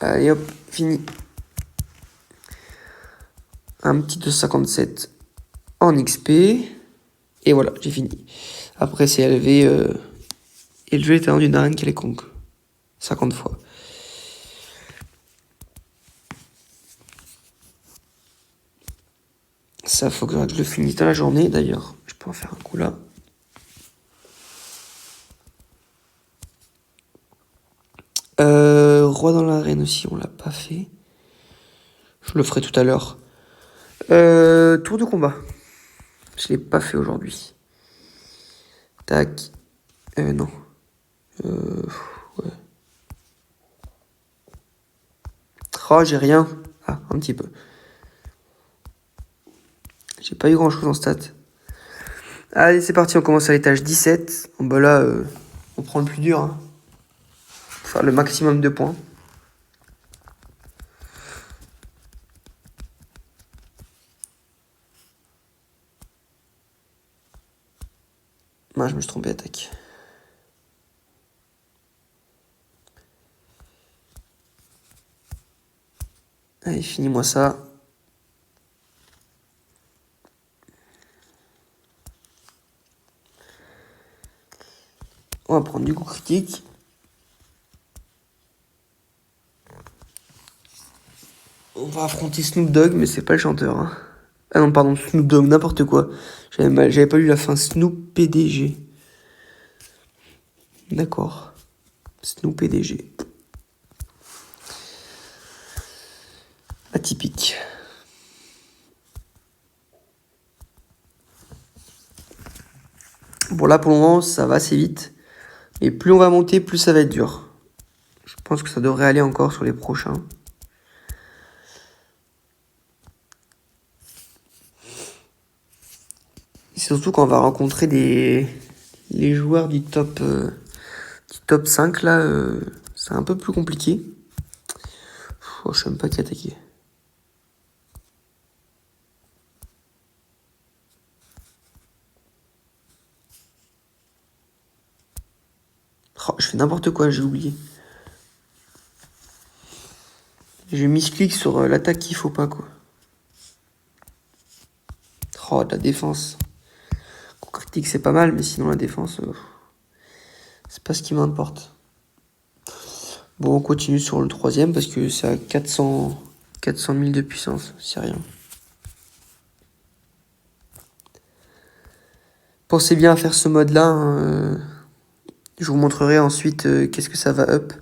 Allez hop, fini. Un petit 257 en XP. Et voilà, j'ai fini. Après, c'est élevé le talent d'une arène quelconque. 50 fois. Ça, faut que je le finisse dans la journée, d'ailleurs. Je peux en faire un coup là. Roi dans l'arène aussi, on l'a pas fait. Je le ferai tout à l'heure. Tour de combat. Je l'ai pas fait aujourd'hui. Tac. Non. Ouais. Oh, j'ai rien. Ah, un petit peu. J'ai pas eu grand chose en stats. Allez, c'est parti, on commence à l'étage 17. Bon, bah là, on prend le plus dur. Hein. Faut faire le maximum de points. Non, je me suis trompé d'attaque. Allez, finis-moi ça. On va prendre du coup critique. On va affronter Snoop Dogg, mais c'est pas le chanteur. Hein. Ah non, pardon, Snoop Dogg, n'importe quoi. J'avais pas lu la fin. Snoop PDG. D'accord. Snoop PDG. Atypique. Bon, là, pour le moment, ça va assez vite. Et plus on va monter, plus ça va être dur. Je pense que ça devrait aller encore sur les prochains. C'est surtout quand on va rencontrer les joueurs du top 5, là, c'est un peu plus compliqué. Oh, je sais même pas qui attaquer. Oh, je fais n'importe quoi, j'ai oublié. J'ai mis ce clic sur l'attaque qu'il faut pas, quoi. Oh, de la défense. On critique, c'est pas mal, mais sinon la défense, c'est pas ce qui m'importe. Bon, on continue sur le troisième parce que c'est à 400 000 de puissance, c'est rien. Pensez bien à faire ce mode-là, hein, je vous montrerai ensuite qu'est-ce que ça va up.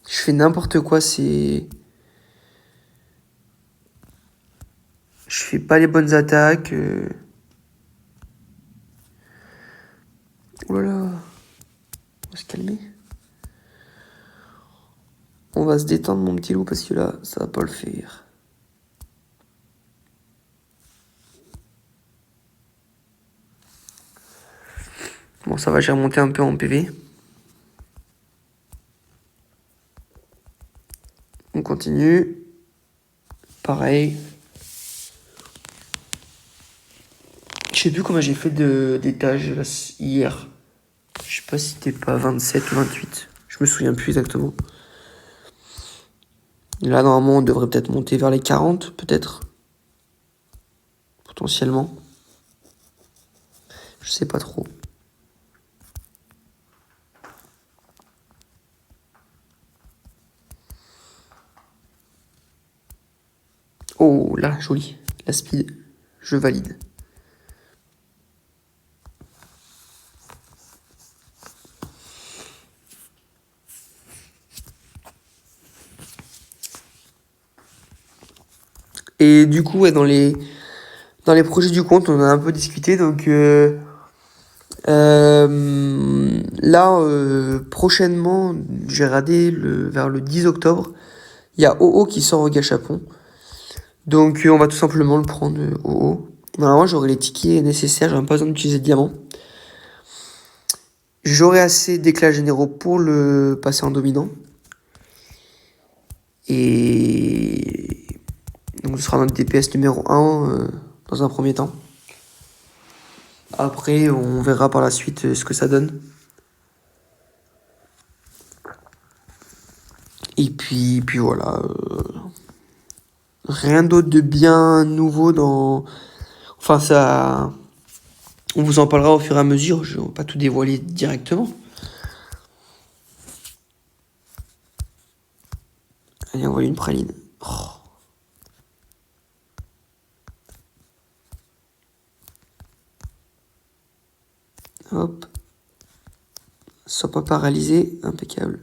Je fais n'importe quoi, c'est... Je fais pas les bonnes attaques. Oh là là. On va se calmer. On va se détendre, mon petit loup, parce que là, ça va pas le faire. Bon, ça va, j'ai remonté un peu en PV. On continue. Pareil. Je sais plus comment j'ai fait d'étage hier. Je sais pas si c'était pas 27 ou 28. Je me souviens plus exactement. Là, normalement, on devrait peut-être monter vers les 40, peut-être. Potentiellement. Je sais pas trop. Oh là, joli. La speed. Je valide. Et du coup, ouais, dans les projets du compte, on a un peu discuté. Donc là, prochainement, j'ai radé vers le 10 octobre. Il y a OO qui sort au gâchapon. Donc on va tout simplement le prendre OO. Normalement, j'aurai les tickets nécessaires. J'aurai pas besoin d'utiliser de diamant. J'aurai assez d'éclats généraux pour le passer en dominant. Et donc ce sera notre DPS numéro 1 dans un premier temps. Après, on verra par la suite ce que ça donne. Et puis voilà. Rien d'autre de bien nouveau dans... Enfin, ça... On vous en parlera au fur et à mesure. Je ne vais pas tout dévoiler directement. Allez, on voit une praline. Oh. Hop. Sois pas paralysé. Impeccable.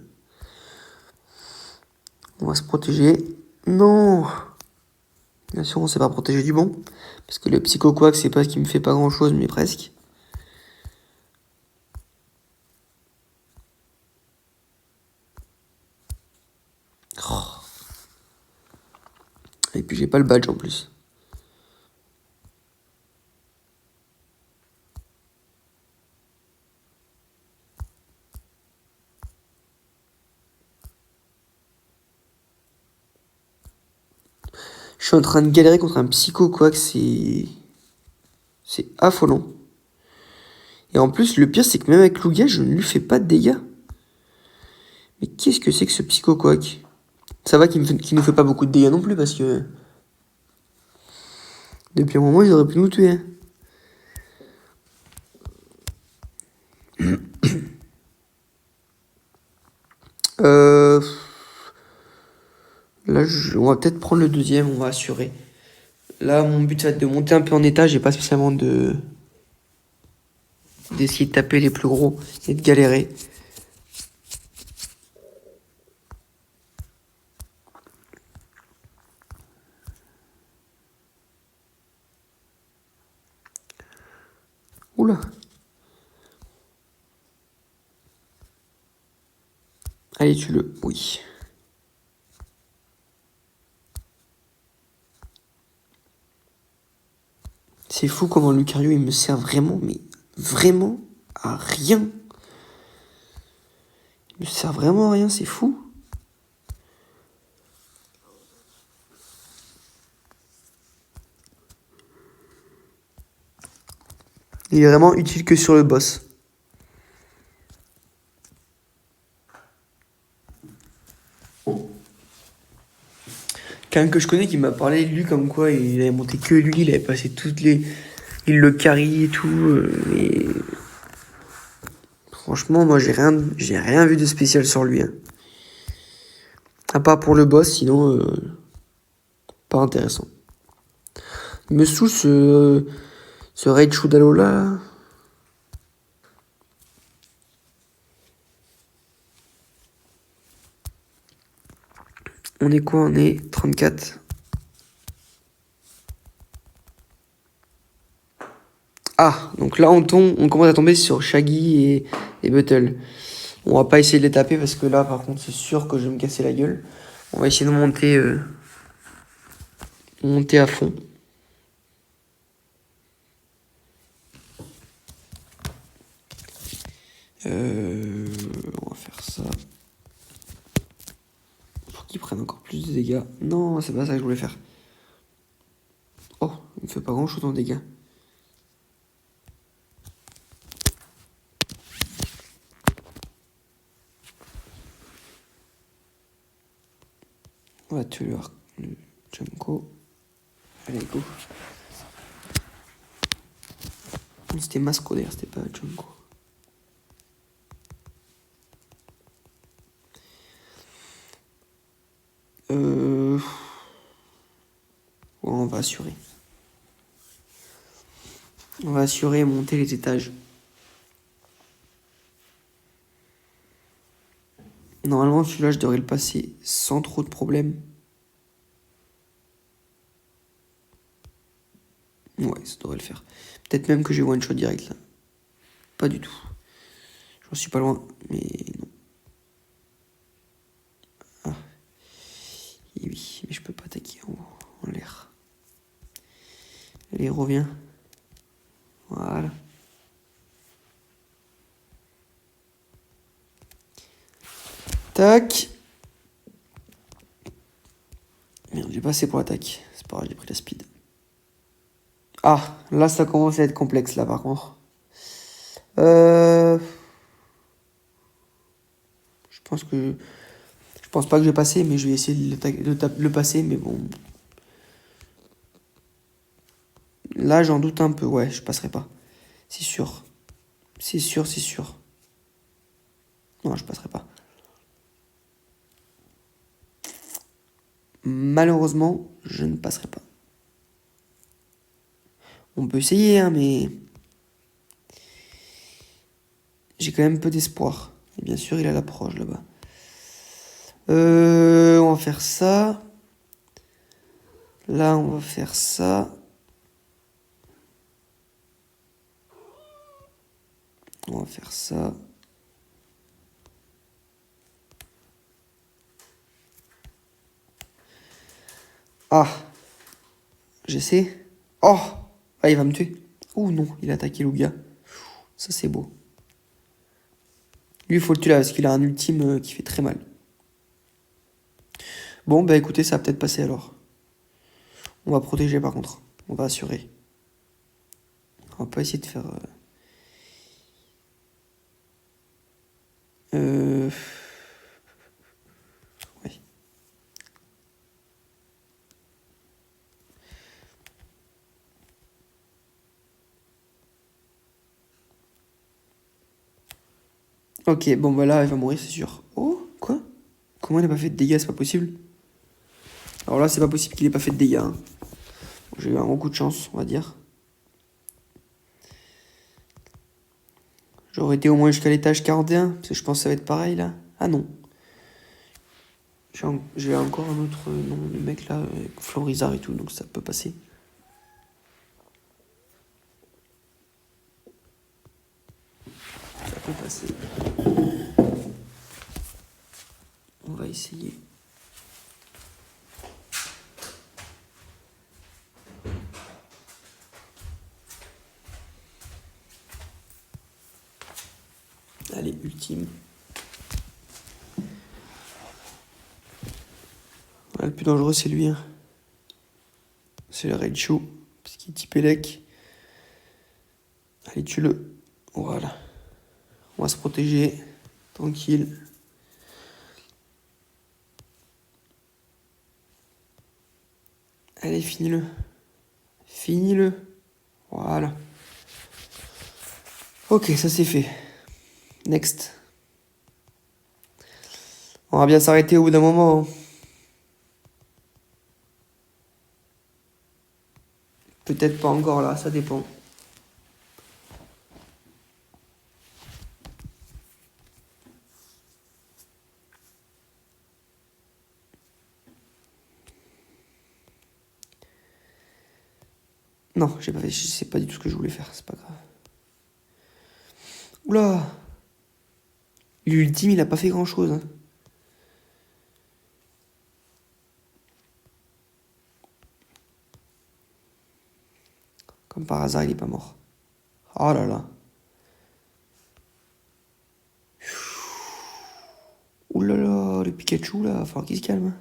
On va se protéger. Non. Bien sûr, on s'est pas protégé du bon. Parce que le psycho-quack, c'est pas ce qui me fait pas grand-chose, mais presque. Oh. Et puis j'ai pas le badge en plus. Je suis en train de galérer contre un psycho-quack, c'est affolant. Et en plus, le pire, c'est que même avec Lugia, je ne lui fais pas de dégâts. Mais qu'est-ce que c'est que ce psycho-quack? Ça va qu'il nous fait pas beaucoup de dégâts non plus, parce que... Depuis un moment, ils auraient pu nous tuer. Là, on va peut-être prendre le deuxième, on va assurer. Là, mon but, ça va être de monter un peu en étage et pas spécialement d'essayer de taper les plus gros et de galérer. Oula. Allez, tue-le. Oui. C'est fou comment Lucario, il me sert vraiment, mais vraiment à rien. Il me sert vraiment à rien, c'est fou. Il est vraiment utile que sur le boss. Quelqu'un que je connais qui m'a parlé de lui comme quoi il avait monté que lui, il avait passé toutes les... Il le carry et tout, mais... Franchement, moi j'ai rien vu de spécial sur lui. Hein. À part pour le boss, sinon pas intéressant. Il me saoule ce Raid Shudalo là. On est quoi? On est 34. Ah, donc là on commence à tomber sur Shaggy et Buttle. On va pas essayer de les taper parce que là par contre c'est sûr que je vais me casser la gueule. On va essayer de monter à fond. On va faire ça. Pour qu'ils prennent encore plus de dégâts. Non, c'est pas ça que je voulais faire. Oh, il me fait pas grand chose en dégâts. On va tuer le Junko. Allez, go. C'était Masco d'ailleurs, c'était pas Junko. Ouais, on va assurer. On va assurer et monter les étages. Normalement, celui-là, je devrais le passer sans trop de problèmes. Ouais, ça devrait le faire. Peut-être même que j'ai one shot direct là. Pas du tout. J'en suis pas loin, mais non. Ah. Et oui, mais je peux pas attaquer en l'air. Allez, reviens. Voilà. Tac. Merde, j'ai pas assez pour l'attaque. C'est pas grave, j'ai pris la speed. Ah, là, ça commence à être complexe, là, par contre. Je pense que... Je pense pas que je vais passer, mais je vais essayer de le passer, mais bon... Là, j'en doute un peu. Ouais, je passerai pas. C'est sûr. C'est sûr, c'est sûr. Non, je passerai pas. Malheureusement, je ne passerai pas. On peut essayer, hein, mais... J'ai quand même peu d'espoir. Et bien sûr, il a l'approche là-bas. On va faire ça. Là, on va faire ça. On va faire ça. Ah. J'essaie. Oh. Ah, il va me tuer. Oh non, il a attaqué Lugia. Ça, c'est beau. Lui, il faut le tuer là, parce qu'il a un ultime qui fait très mal. Bon, bah écoutez, ça va peut-être passer alors. On va protéger par contre. On va assurer. On va pas essayer de faire... Oui. Ok, bon bah là, il va mourir, c'est sûr. Oh, quoi? Comment il a pas fait de dégâts? C'est pas possible. Alors là, c'est pas possible qu'il ait pas fait de dégâts. Hein. j'ai eu un gros coup de chance, on va dire. J'aurais été au moins jusqu'à l'étage 41, parce que je pense que ça va être pareil là. Ah non. J'ai encore un autre nom de mec là, avec Florizard et tout, donc ça peut passer. Ça peut passer. On va essayer. Allez, ultime. Ouais, le plus dangereux, c'est lui. Hein. C'est le Raichu, parce qu'il est type élec. Allez, tue-le. Voilà. On va se protéger. Tranquille. Allez, finis-le. Finis-le. Voilà. Ok, ça c'est fait. Next. On va bien s'arrêter au bout d'un moment. Hein. Peut-être pas encore là, ça dépend. Non, j'ai pas fait, je sais pas du tout ce que je voulais faire, c'est pas grave. Oula! L'ultime, il a pas fait grand chose. Hein. Comme par hasard, il est pas mort. Oh là là. Ouh là là, le Pikachu là, va falloir qu'il se calme.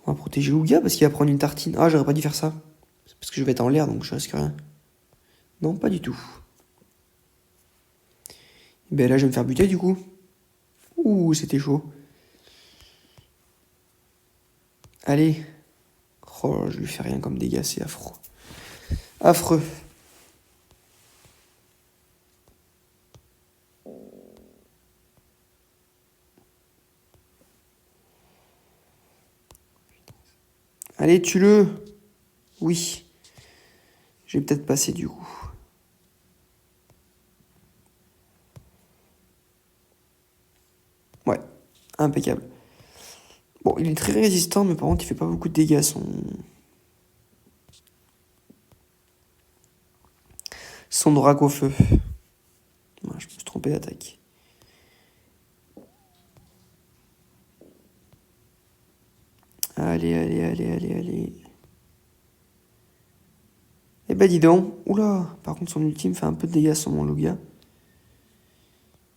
On va protéger Ouga parce qu'il va prendre une tartine. Ah, j'aurais pas dû faire ça. C'est parce que je vais être en l'air donc je risque rien. Non, pas du tout. Ben là, je vais me faire buter du coup. Ouh, c'était chaud. Allez. Oh, je lui fais rien comme dégâts, c'est affreux. Affreux. Allez, tue-le. Oui. Je vais peut-être passer du coup. Ouais, impeccable. Bon, il est très résistant, mais par contre, il fait pas beaucoup de dégâts, son drac au feu. Ouais, je me suis trompé d'attaque. Allez, allez, allez, allez, allez. Eh ben dis donc. Oula. Par contre, son ultime fait un peu de dégâts sur mon Lugia.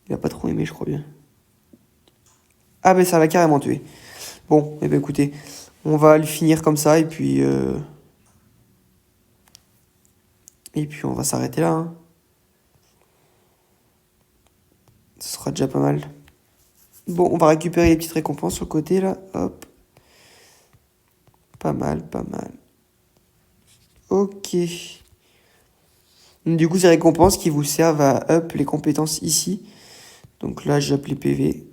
Il a pas trop aimé, je crois bien. Ah ben ça l'a carrément tué. Bon, eh ben écoutez, on va le finir comme ça et puis on va s'arrêter là. Hein. Ce sera déjà pas mal. Bon, on va récupérer les petites récompenses sur le côté là. Hop. Pas mal, pas mal. Ok. Du coup, ces récompenses qui vous servent à up les compétences ici. Donc là, j'up les PV.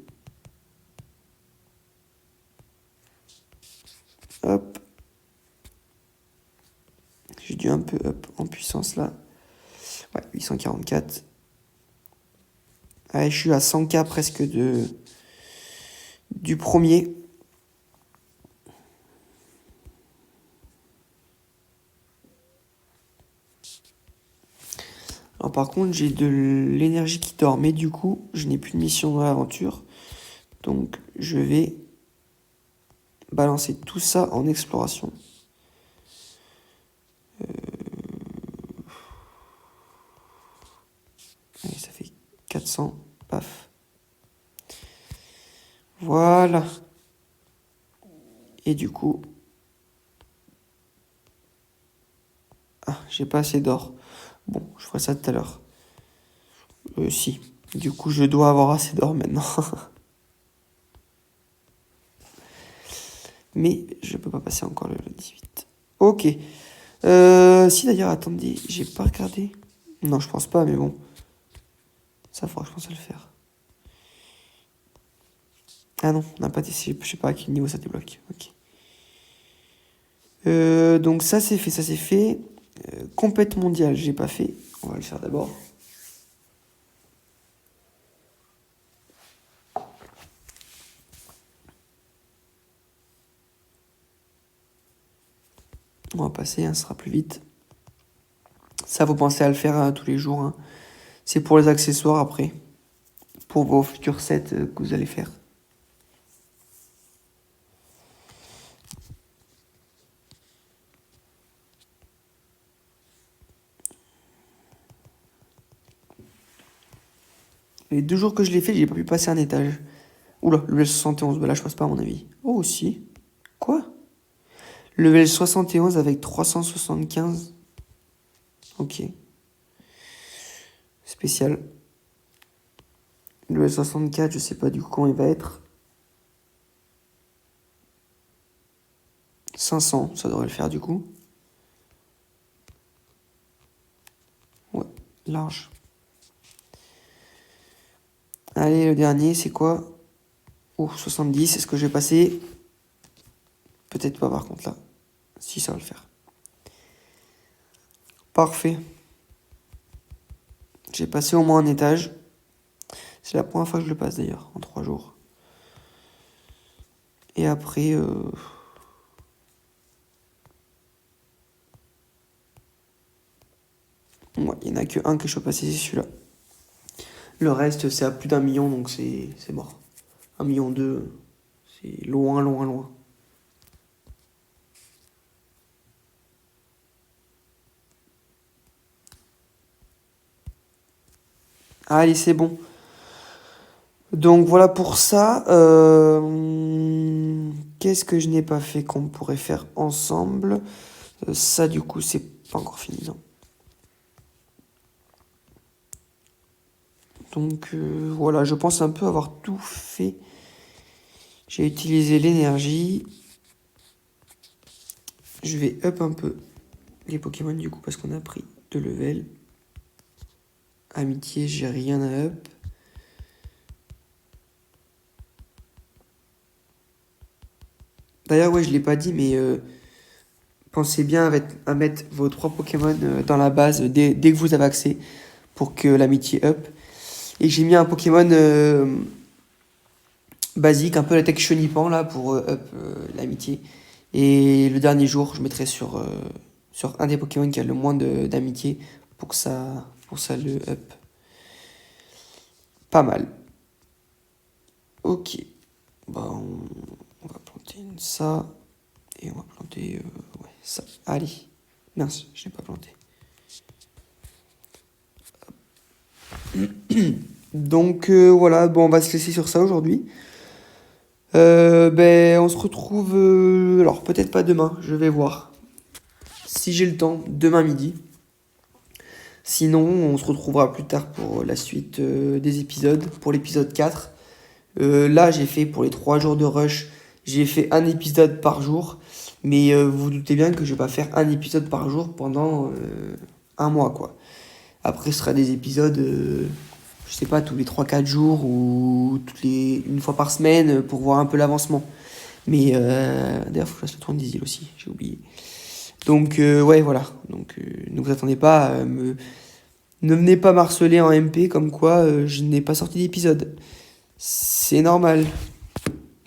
Hop. J'ai dû un peu up en puissance là. Ouais, 844. Allez, je suis à 100K presque du premier. Alors par contre, j'ai de l'énergie qui dort, mais du coup, je n'ai plus de mission dans l'aventure. Donc, je vais balancer tout ça en exploration. Allez, ça fait 400. Paf. Voilà. Et du coup... Ah, j'ai pas assez d'or. Bon, je ferai ça tout à l'heure. Si. Du coup, je dois avoir assez d'or maintenant. Mais je peux pas passer encore le 18. Ok. Si d'ailleurs, attendez, j'ai pas regardé. Non, je pense pas, mais bon. Ça, faudra que je pense à le faire. Ah non, on n'a pas testé, je sais pas à quel niveau ça débloque. Ok. Donc ça c'est fait, ça c'est fait. Compète mondiale, j'ai pas fait. On va le faire d'abord. On va passer, hein, ça sera plus vite. Ça, vous pensez à le faire tous les jours, hein. C'est pour les accessoires après. Pour vos futurs sets que vous allez faire. Les 2 jours que je l'ai fait, j'ai pas pu passer un étage. Oula, level 71, bah là je passe pas à mon avis. Oh si. Quoi? Level 71 avec 375. Ok. Spécial. Level 64, je sais pas du coup comment il va être. 500, ça devrait le faire du coup. Ouais, large. Allez, le dernier, c'est quoi? Oh, 70, est-ce que je vais passer? Peut-être pas par contre là. Si, ça va le faire. Parfait. J'ai passé au moins un étage. C'est la première fois que je le passe d'ailleurs, en 3 jours. Et après... Ouais, il n'y en a que un que je peux passer, c'est celui-là. Le reste, c'est à plus d'1 million, donc c'est mort. 1,2 million, c'est loin, loin, loin. Allez, c'est bon. Donc voilà pour ça. Qu'est-ce que je n'ai pas fait qu'on pourrait faire ensemble? Ça, du coup, c'est pas encore fini, non. Donc voilà, je pense un peu avoir tout fait. J'ai utilisé l'énergie. Je vais up un peu les Pokémon du coup parce qu'on a pris 2 levels. Amitié, j'ai rien à up. D'ailleurs, ouais, je l'ai pas dit, mais pensez bien à mettre vos 3 Pokémon dans la base dès que vous avez accès pour que l'amitié up. Et j'ai mis un Pokémon basique, un peu la tech Chenipan là pour up l'amitié. Et le dernier jour, je mettrai sur un des Pokémon qui a le moins d'amitié pour que ça le up. Pas mal. Ok. Bah, on va planter ça. Et on va planter ouais, ça. Allez. Mince, je n'ai pas planté. Donc voilà, bon, on va se laisser sur ça aujourd'hui. Ben, on se retrouve. Alors, peut-être pas demain, je vais voir. Si j'ai le temps, demain midi. Sinon, on se retrouvera plus tard pour la suite des épisodes, pour l'épisode 4. Là, j'ai fait pour les 3 jours de rush, j'ai fait un épisode par jour. Mais vous vous doutez bien que je vais pas faire un épisode par jour pendant un mois, quoi. Après, ce sera des épisodes, je sais pas, tous les 3 4 jours ou une fois par semaine pour voir un peu l'avancement. Mais d'ailleurs, il faut que je fasse le tour des îles aussi, j'ai oublié. Donc, ouais, voilà. Donc, ne vous attendez pas à me... Ne venez pas m'harceler en MP comme quoi je n'ai pas sorti d'épisode. C'est normal.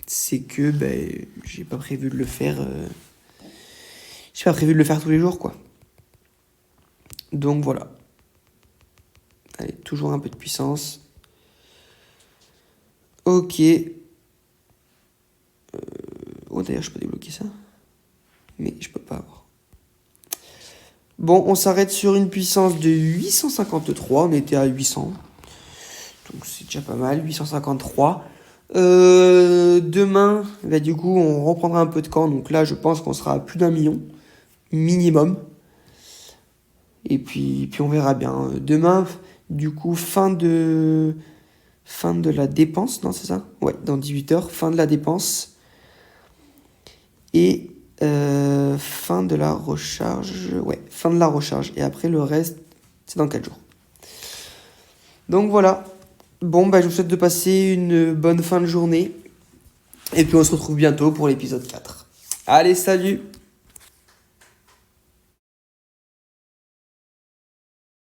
C'est que ben, j'ai pas prévu de le faire. J'ai pas prévu de le faire tous les jours, quoi. Donc voilà. Allez, toujours un peu de puissance. Ok. Oh, d'ailleurs, je peux débloquer ça. Mais je peux pas avoir. Bon, on s'arrête sur une puissance de 853. On était à 800. Donc c'est déjà pas mal. 853. Demain, bah, du coup, on reprendra un peu de camp. Donc là, je pense qu'on sera à plus d'1 million. Minimum. Et puis on verra bien. Demain, du coup, fin de la dépense, non, c'est ça? Ouais, dans 18 heures, fin de la dépense. Et fin de la recharge. Ouais, fin de la recharge. Et après, le reste, c'est dans 4 jours. Donc voilà. Bon, bah, je vous souhaite de passer une bonne fin de journée. Et puis on se retrouve bientôt pour l'épisode 4. Allez, salut!